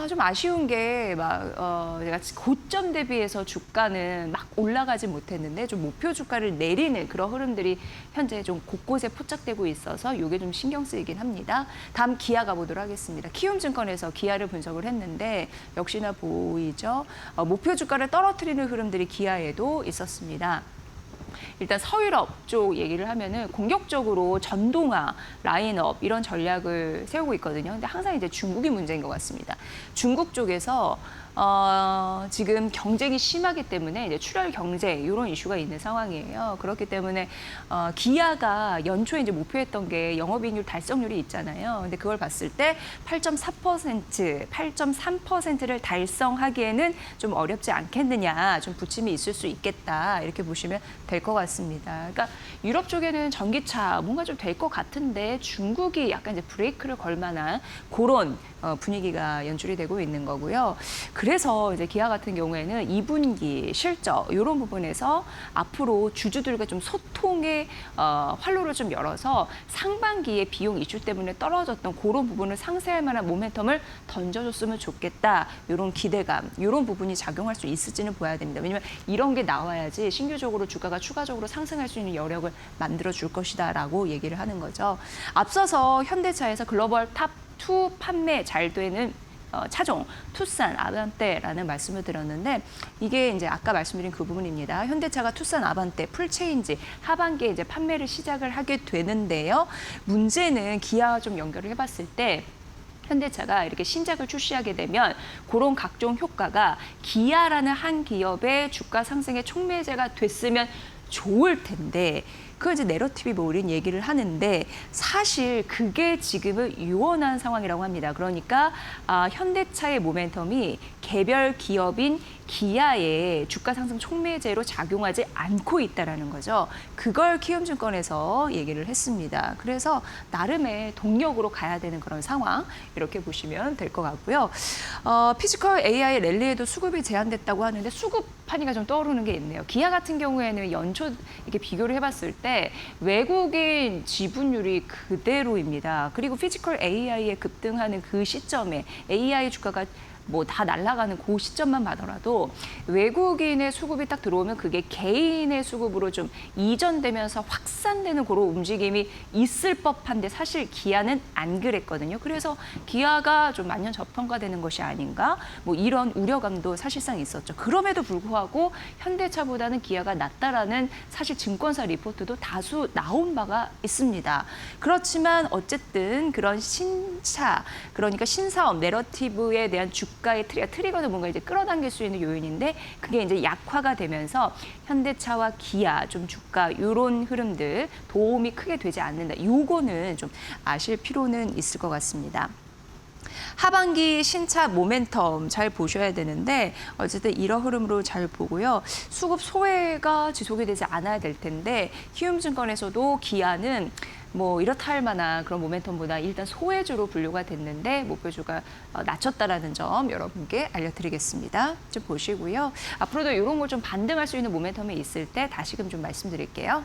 Speaker 1: 좀 아쉬운 게 내가 고점 대비해서 주가는 막 올라가지 못했는데 좀 목표 주가를 내리는 그런 흐름들이 현재 좀 곳곳에 포착되고 있어서 이게 좀 신경 쓰이긴 합니다. 다음 기아 가보도록 하겠습니다. 키움증권에서 기아를 분석을 했는데 역시나 보이죠. 목표 주가를 떨어뜨리는 흐름들이 기아에도 있었습니다. 일단 서유럽 쪽 얘기를 하면은 공격적으로 전동화 라인업 이런 전략을 세우고 있거든요. 근데 항상 이제 중국이 문제인 것 같습니다. 중국 쪽에서 지금 경쟁이 심하기 때문에 이제 출혈 경제 이런 이슈가 있는 상황이에요. 그렇기 때문에 기아가 연초에 이제 목표했던 게 영업이익률 달성률이 있잖아요. 근데 그걸 봤을 때 8.4%, 8.3%를 달성하기에는 좀 어렵지 않겠느냐, 좀 부침이 있을 수 있겠다 이렇게 보시면 될 것 같습니다. 그러니까 유럽 쪽에는 전기차 뭔가 좀 될 것 같은데 중국이 약간 이제 브레이크를 걸 만한 그런 분위기가 연출이 되고 있는 거고요. 그래서 이제 기아 같은 경우에는 2분기 실적 이런 부분에서 앞으로 주주들과 좀 소통의 활로를 좀 열어서 상반기에 비용 이슈 때문에 떨어졌던 그런 부분을 상쇄할 만한 모멘텀을 던져줬으면 좋겠다. 이런 기대감, 이런 부분이 작용할 수 있을지는 봐야 됩니다. 왜냐하면 이런 게 나와야지 신규적으로 주가가 추가적으로 상승할 수 있는 여력을 만들어줄 것이다라고 얘기를 하는 거죠. 앞서서 현대차에서 글로벌 탑2 판매 잘 되는 차종, 투싼, 아반떼라는 말씀을 드렸는데 이게 이제 아까 말씀드린 그 부분입니다. 현대차가 투싼, 아반떼, 풀체인지 하반기에 이제 판매를 시작을 하게 되는데요. 문제는 기아와 좀 연결을 해봤을 때 현대차가 이렇게 신작을 출시하게 되면 그런 각종 효과가 기아라는 한 기업의 주가 상승의 촉매제가 됐으면 좋을 텐데 그걸 이제 내러티브 몰인 얘기를 하는데 사실 그게 지금은 유언한 상황이라고 합니다. 그러니까 현대차의 모멘텀이 개별 기업인 기아의 주가 상승 촉매제로 작용하지 않고 있다라는 거죠. 그걸 키움증권에서 얘기를 했습니다. 그래서 나름의 동력으로 가야 되는 그런 상황 이렇게 보시면 될 것 같고요. 피지컬 AI 랠리에도 수급이 제한됐다고 하는데 수급 판이가 좀 떠오르는 게 있네요. 기아 같은 경우에는 연초 이렇게 비교를 해봤을 때 외국인 지분율이 그대로입니다. 그리고 피지컬 AI에 급등하는 그 시점에 AI 주가가 뭐 다 날아가는 그 시점만 봐더라도 외국인의 수급이 딱 들어오면 그게 개인의 수급으로 좀 이전되면서 확산되는 그런 움직임이 있을 법한데 사실 기아는 안 그랬거든요. 그래서 기아가 좀 만년 저평가되는 것이 아닌가 뭐 이런 우려감도 사실상 있었죠. 그럼에도 불구하고 현대차보다는 기아가 낫다라는 사실 증권사 리포트도 다수 나온 바가 있습니다. 그렇지만 어쨌든 그런 신차 그러니까 신사업 내러티브에 대한 주가의 트리거는 뭔가 이제 끌어당길 수 있는 요인인데 그게 이제 약화가 되면서 현대차와 기아 좀 주가 이런 흐름들 도움이 크게 되지 않는다. 요거는 좀 아실 필요는 있을 것 같습니다. 하반기 신차 모멘텀 잘 보셔야 되는데 어쨌든 이런 흐름으로 잘 보고요. 수급 소외가 지속이 되지 않아야 될 텐데 키움증권에서도 기아는 뭐 이렇다 할 만한 그런 모멘텀보다 일단 소외주로 분류가 됐는데 목표주가 낮췄다라는 점 여러분께 알려드리겠습니다. 좀 보시고요. 앞으로도 이런 걸 좀 반등할 수 있는 모멘텀이 있을 때 다시금 좀 말씀드릴게요.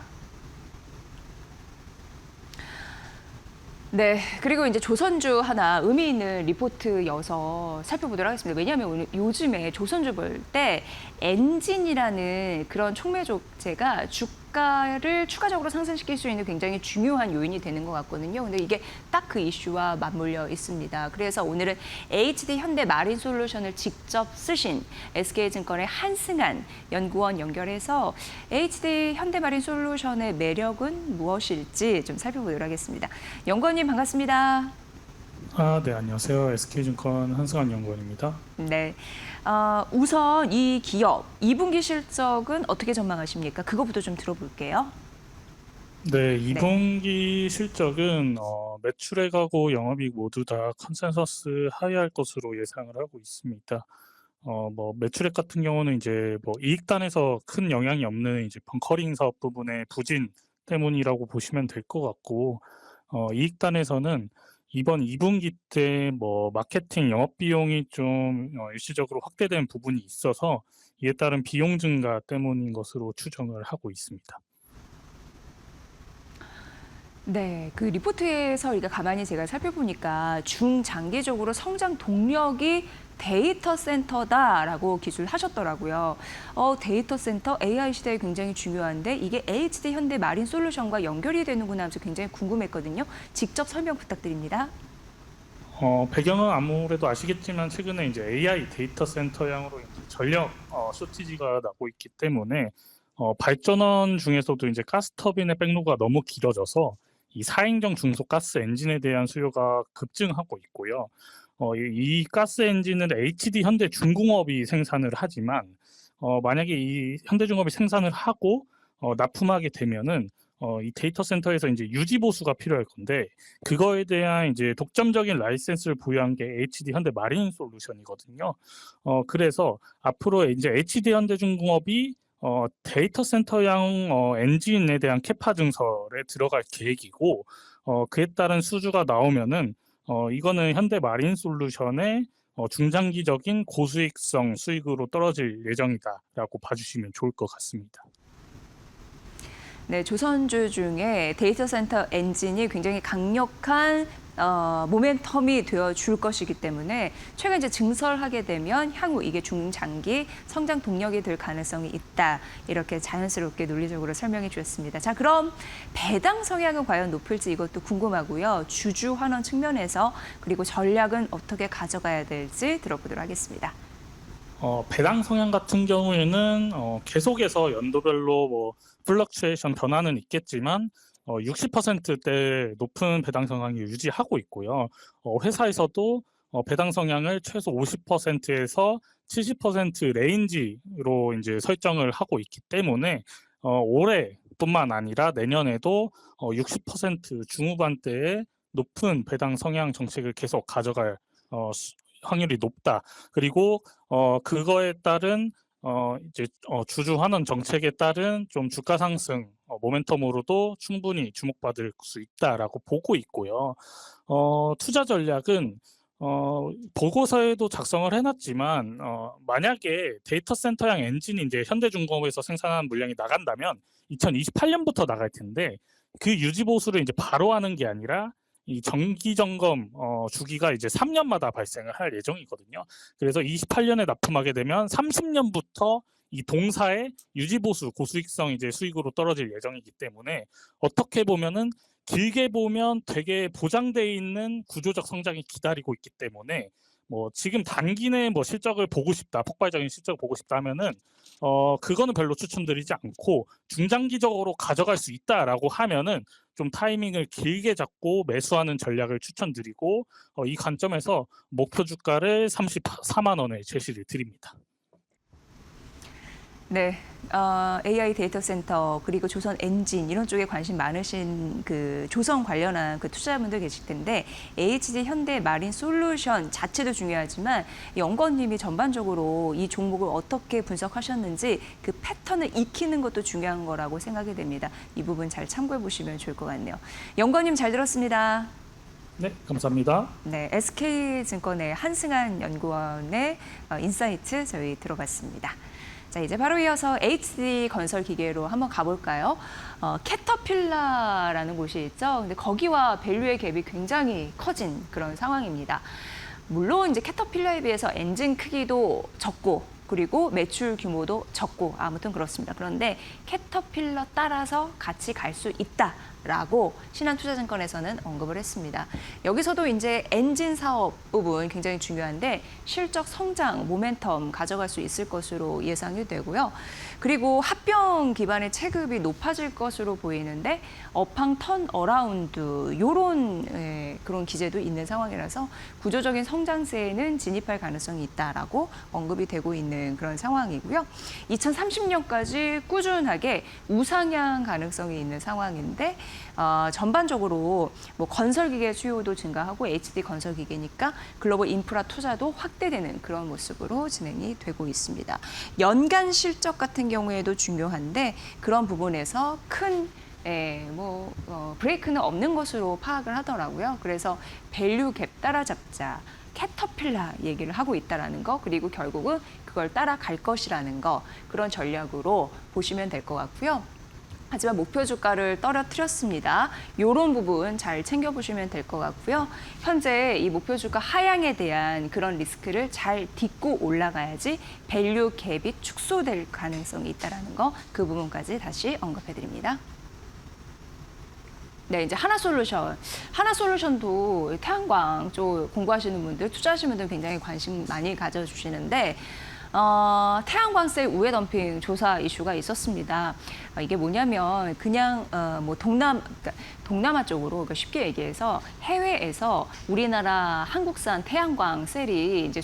Speaker 1: 네, 그리고 이제 조선주 하나 의미 있는 리포트여서 살펴보도록 하겠습니다. 왜냐하면 오늘 요즘에 조선주 볼 때 엔진이라는 그런 촉매조제가 주가를 추가적으로 상승시킬 수 있는 굉장히 중요한 요인이 되는 것 같거든요. 근데 이게 딱 그 이슈와 맞물려 있습니다. 그래서 오늘은 HD 현대 마린 솔루션을 직접 쓰신 SK증권의 한승한 연구원 연결해서 HD 현대 마린 솔루션의 매력은 무엇일지 좀 살펴보도록 하겠습니다. 연구원님 반갑습니다.
Speaker 7: 네, 안녕하세요. SK증권 한승환 연구원입니다.
Speaker 1: 네, 우선 이 기업 2분기 실적은 어떻게 전망하십니까? 그거부터 좀 들어볼게요.
Speaker 7: 네, 2분기 실적은 매출액하고 영업이익 모두 다 컨센서스 하회할 것으로 예상을 하고 있습니다. 뭐 매출액 같은 경우는 이제 뭐 이익단에서 큰 영향이 없는 이제 벙커링 사업 부분의 부진 때문이라고 보시면 될 것 같고, 이익단에서는 이번 2분기 때 뭐 마케팅 영업 비용이 좀 일시적으로 확대된 부분이 있어서 이에 따른 비용 증가 때문인 것으로 추정을 하고 있습니다.
Speaker 1: 네, 그 리포트에서 우리가 가만히 제가 살펴보니까 중장기적으로 성장 동력이 데이터 센터다라고 기술하셨더라고요. 데이터 센터 AI 시대에 굉장히 중요한데 이게 HD 현대 마린 솔루션과 연결이 되는구나 하면서 굉장히 궁금했거든요. 직접 설명 부탁드립니다.
Speaker 7: 배경은 아무래도 아시겠지만 최근에 이제 AI 데이터 센터향으로 이제 전력 쇼티지가 나고 있기 때문에 발전원 중에서도 이제 가스터빈의 백로가 너무 길어져서 이 4행정 중속 가스 엔진에 대한 수요가 급증하고 있고요. 이 가스 엔진을 HD 현대중공업이 생산을 하지만 만약에 이 현대중공업이 생산을 하고 납품하게 되면은 이 데이터 센터에서 이제 유지 보수가 필요할 건데 그거에 대한 이제 독점적인 라이센스를 보유한 게 HD 현대 마린 솔루션이거든요. 그래서 앞으로 이제 HD 현대중공업이 데이터 센터형 엔진에 대한 캐파 증설에 들어갈 계획이고 그에 따른 수주가 나오면은 이거는 현대 마린 솔루션의 중장기적인 고수익성 수익으로 떨어질 예정이다라고 봐주시면 좋을 것 같습니다.
Speaker 1: 네, 조선주 중에 데이터 센터 엔진이 굉장히 강력한 모멘텀이 되어줄 것이기 때문에 최근 이제 증설하게 되면 향후 이게 중장기 성장 동력이 될 가능성이 있다. 이렇게 자연스럽게 논리적으로 설명해 주셨습니다. 자, 그럼 배당 성향은 과연 높을지 이것도 궁금하고요. 주주 환원 측면에서 그리고 전략은 어떻게 가져가야 될지 들어보도록 하겠습니다.
Speaker 7: 배당 성향 같은 경우에는 계속해서 연도별로 뭐 플럭추에이션 변화는 있겠지만 60%대 높은 배당 성향이 유지하고 있고요. 회사에서도 배당 성향을 최소 50%에서 70% 레인지로 이제 설정을 하고 있기 때문에 올해뿐만 아니라 내년에도 60% 중후반대의 높은 배당 성향 정책을 계속 가져갈 확률이 높다. 그리고 그거에 따른 이제 주주 환원 정책에 따른 좀 주가 상승 모멘텀으로도 충분히 주목받을 수 있다라고 보고 있고요. 투자 전략은 보고서에도 작성을 해놨지만 만약에 데이터 센터형 엔진이 이제 현대중공업에서 생산하는 물량이 나간다면 2028년부터 나갈 텐데 그 유지 보수를 이제 바로 하는 게 아니라 이 정기 점검 주기가 이제 3년마다 발생을 할 예정이거든요. 그래서 28년에 납품하게 되면 30년부터 이 동사의 유지 보수 고수익성 이제 수익으로 떨어질 예정이기 때문에 어떻게 보면은 길게 보면 되게 보장돼 있는 구조적 성장이 기다리고 있기 때문에 뭐 지금 단기 내에 뭐 실적을 보고 싶다, 폭발적인 실적을 보고 싶다 하면은 그거는 별로 추천드리지 않고 중장기적으로 가져갈 수 있다라고 하면은 좀 타이밍을 길게 잡고 매수하는 전략을 추천드리고 이 관점에서 목표 주가를 34만 원에 제시를 드립니다.
Speaker 1: 네, AI 데이터 센터 그리고 조선 엔진 이런 쪽에 관심 많으신 그 조선 관련한 그 투자자분들 계실 텐데 HD 현대 마린 솔루션 자체도 중요하지만 연건님이 전반적으로 이 종목을 어떻게 분석하셨는지 그 패턴을 익히는 것도 중요한 거라고 생각이 됩니다. 이 부분 잘 참고해 보시면 좋을 것 같네요. 연건님 잘 들었습니다.
Speaker 7: 네, 감사합니다.
Speaker 1: 네, SK증권의 한승환 연구원의 인사이트 저희 들어봤습니다. 자, 이제 바로 이어서 HD 건설 기계로 한번 가볼까요? 캐터필라라는 곳이 있죠. 근데 거기와 밸류의 갭이 굉장히 커진 그런 상황입니다. 물론 이제 캐터필라에 비해서 엔진 크기도 적고 그리고 매출 규모도 적고 아무튼 그렇습니다. 그런데 캐터필라 따라서 같이 갈 수 있다라고 신한투자증권에서는 언급을 했습니다. 여기서도 이제 엔진 사업 부분 굉장히 중요한데 실적 성장, 모멘텀 가져갈 수 있을 것으로 예상이 되고요. 그리고 합병 기반의 체급이 높아질 것으로 보이는데 업황 턴 어라운드 이런 그런 기제도 있는 상황이라서 구조적인 성장세에는 진입할 가능성이 있다라고 언급이 되고 있는 그런 상황이고요. 2030년까지 꾸준하게 우상향 가능성이 있는 상황인데 전반적으로 뭐 건설기계 수요도 증가하고 HD 건설기계니까 글로벌 인프라 투자도 확대되는 그런 모습으로 진행이 되고 있습니다. 연간 실적 같은 경우에도 중요한데 그런 부분에서 큰 브레이크는 없는 것으로 파악을 하더라고요. 그래서 밸류 갭 따라잡자. 캐터필라 얘기를 하고 있다라는 거 그리고 결국은 그걸 따라갈 것이라는 거 그런 전략으로 보시면 될 것 같고요. 하지만 목표 주가를 떨어뜨렸습니다. 이런 부분 잘 챙겨보시면 될 것 같고요. 현재 이 목표 주가 하향에 대한 그런 리스크를 잘 딛고 올라가야지 밸류 갭이 축소될 가능성이 있다는 거 그 부분까지 다시 언급해드립니다. 네, 이제 하나솔루션도 태양광 쪽 공부하시는 분들, 투자하시는 분들 굉장히 관심 많이 가져주시는데 태양광셀 우회 덤핑 조사 이슈가 있었습니다. 이게 뭐냐면 그냥 동남아 쪽으로 그러니까 쉽게 얘기해서 해외에서 우리나라 한국산 태양광 셀이 이제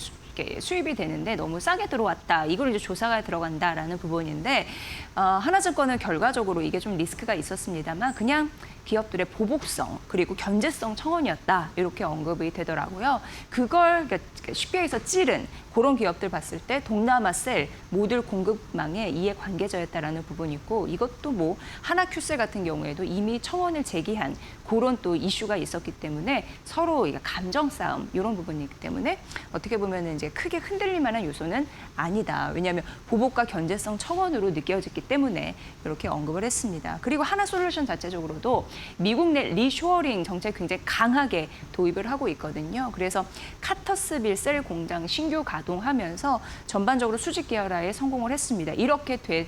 Speaker 1: 수입이 되는데 너무 싸게 들어왔다. 이걸 이제 조사가 들어간다라는 부분인데 하나증권은 결과적으로 이게 좀 리스크가 있었습니다만 그냥 기업들의 보복성 그리고 견제성 청원이었다 이렇게 언급이 되더라고요. 그걸 그러니까 쉽게 해서 찌른 그런 기업들 봤을 때 동남아셀 모듈 공급망의 이해관계자였다라는 부분이 있고 이것도 뭐 하나큐셀 같은 경우에도 이미 청원을 제기한 그런 또 이슈가 있었기 때문에 서로 감정 싸움 이런 부분이 있기 때문에 어떻게 보면 이제 크게 흔들릴 만한 요소는 아니다. 왜냐하면 보복과 견제성 청원으로 느껴졌기 때문에 이렇게 언급을 했습니다. 그리고 하나솔루션 자체적으로도 미국 내 리쇼어링 정책 굉장히 강하게 도입을 하고 있거든요. 그래서 카터스빌 셀 공장 신규 가동하면서 전반적으로 수직 계열화에 성공을 했습니다. 이렇게 된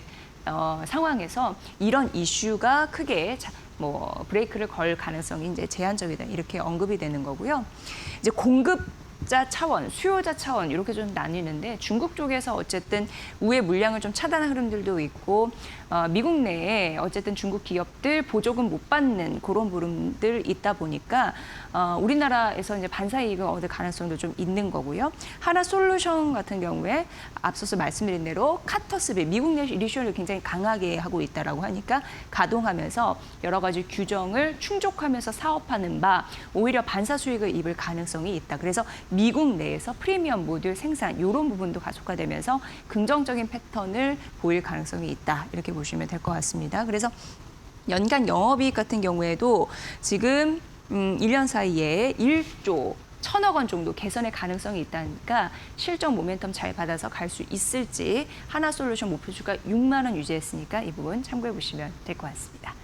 Speaker 1: 상황에서 이런 이슈가 크게 브레이크를 걸 가능성이 이제 제한적이다 이렇게 언급이 되는 거고요. 이제 공급자 차원, 수요자 차원 이렇게 좀 나뉘는데 중국 쪽에서 어쨌든 우회 물량을 좀 차단한 흐름들도 있고 미국 내에 어쨌든 중국 기업들 보조금 못 받는 그런 부분들 있다 보니까 우리나라에서 이제 반사이익을 얻을 가능성도 좀 있는 거고요. 하나솔루션 같은 경우에 앞서서 말씀드린 대로 카터스빌 미국 내 리쇼를 굉장히 강하게 하고 있다라고 하니까 가동하면서 여러 가지 규정을 충족하면서 사업하는 바 오히려 반사 수익을 입을 가능성이 있다. 그래서 미국 내에서 프리미엄 모듈 생산 이런 부분도 가속화되면서 긍정적인 패턴을 보일 가능성이 있다. 이렇게 보시면 될 것 같습니다. 그래서 연간 영업이익 같은 경우에도 지금 1년 사이에 1조 1,000억 원 정도 개선의 가능성이 있다니까 실적 모멘텀 잘 받아서 갈 수 있을지 하나솔루션 목표주가 6만 원 유지했으니까 이 부분 참고해 보시면 될 것 같습니다.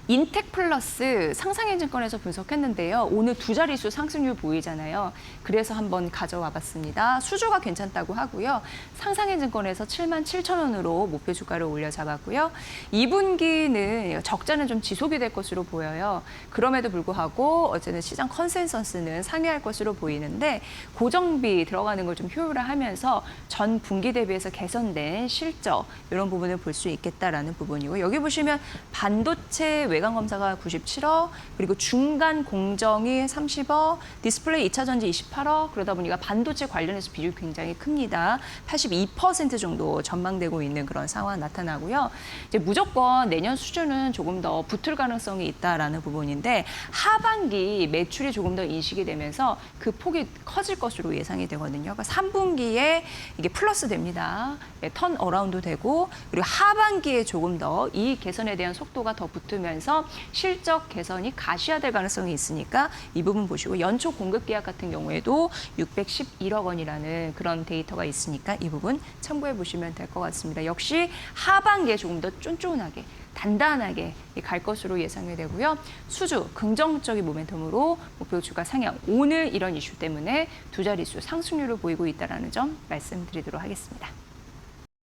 Speaker 1: 인텍플러스 상상해증권에서 분석했는데요. 오늘 두 자릿수 상승률 보이잖아요. 그래서 한번 가져와 봤습니다. 수주가 괜찮다고 하고요. 상상해증권에서 77,000원으로 목표 주가를 올려 잡았고요. 2분기는 적자는 좀 지속이 될 것으로 보여요. 그럼에도 불구하고 어쨌든 시장 컨센서스는 상회할 것으로 보이는데 고정비 들어가는 걸 좀 효율화하면서 전 분기 대비해서 개선된 실적 이런 부분을 볼 수 있겠다라는 부분이고 여기 보시면 반도체 외관 검사가 97억, 그리고 중간 공정이 30억, 디스플레이 2차 전지 28억, 그러다 보니까 반도체 관련해서 비율이 굉장히 큽니다. 82% 정도 전망되고 있는 그런 상황 나타나고요. 이제 무조건 내년 수준은 조금 더 붙을 가능성이 있다라는 부분인데 하반기 매출이 조금 더 인식이 되면서 그 폭이 커질 것으로 예상이 되거든요. 그러니까 3분기에 이게 플러스 됩니다. 턴 어라운드 되고 그리고 하반기에 조금 더 이 개선에 대한 속도가 더 붙으면서 실적 개선이 가시화될 가능성이 있으니까 이 부분 보시고 연초 공급 계약 같은 경우에도 611억 원이라는 그런 데이터가 있으니까 이 부분 참고해 보시면 될 것 같습니다. 역시 하반기에 조금 더 쫀쫀하게 단단하게 갈 것으로 예상이 되고요. 수주 긍정적인 모멘텀으로 목표 주가 상향. 오늘 이런 이슈 때문에 두 자릿수 상승률을 보이고 있다는 점 말씀드리도록 하겠습니다.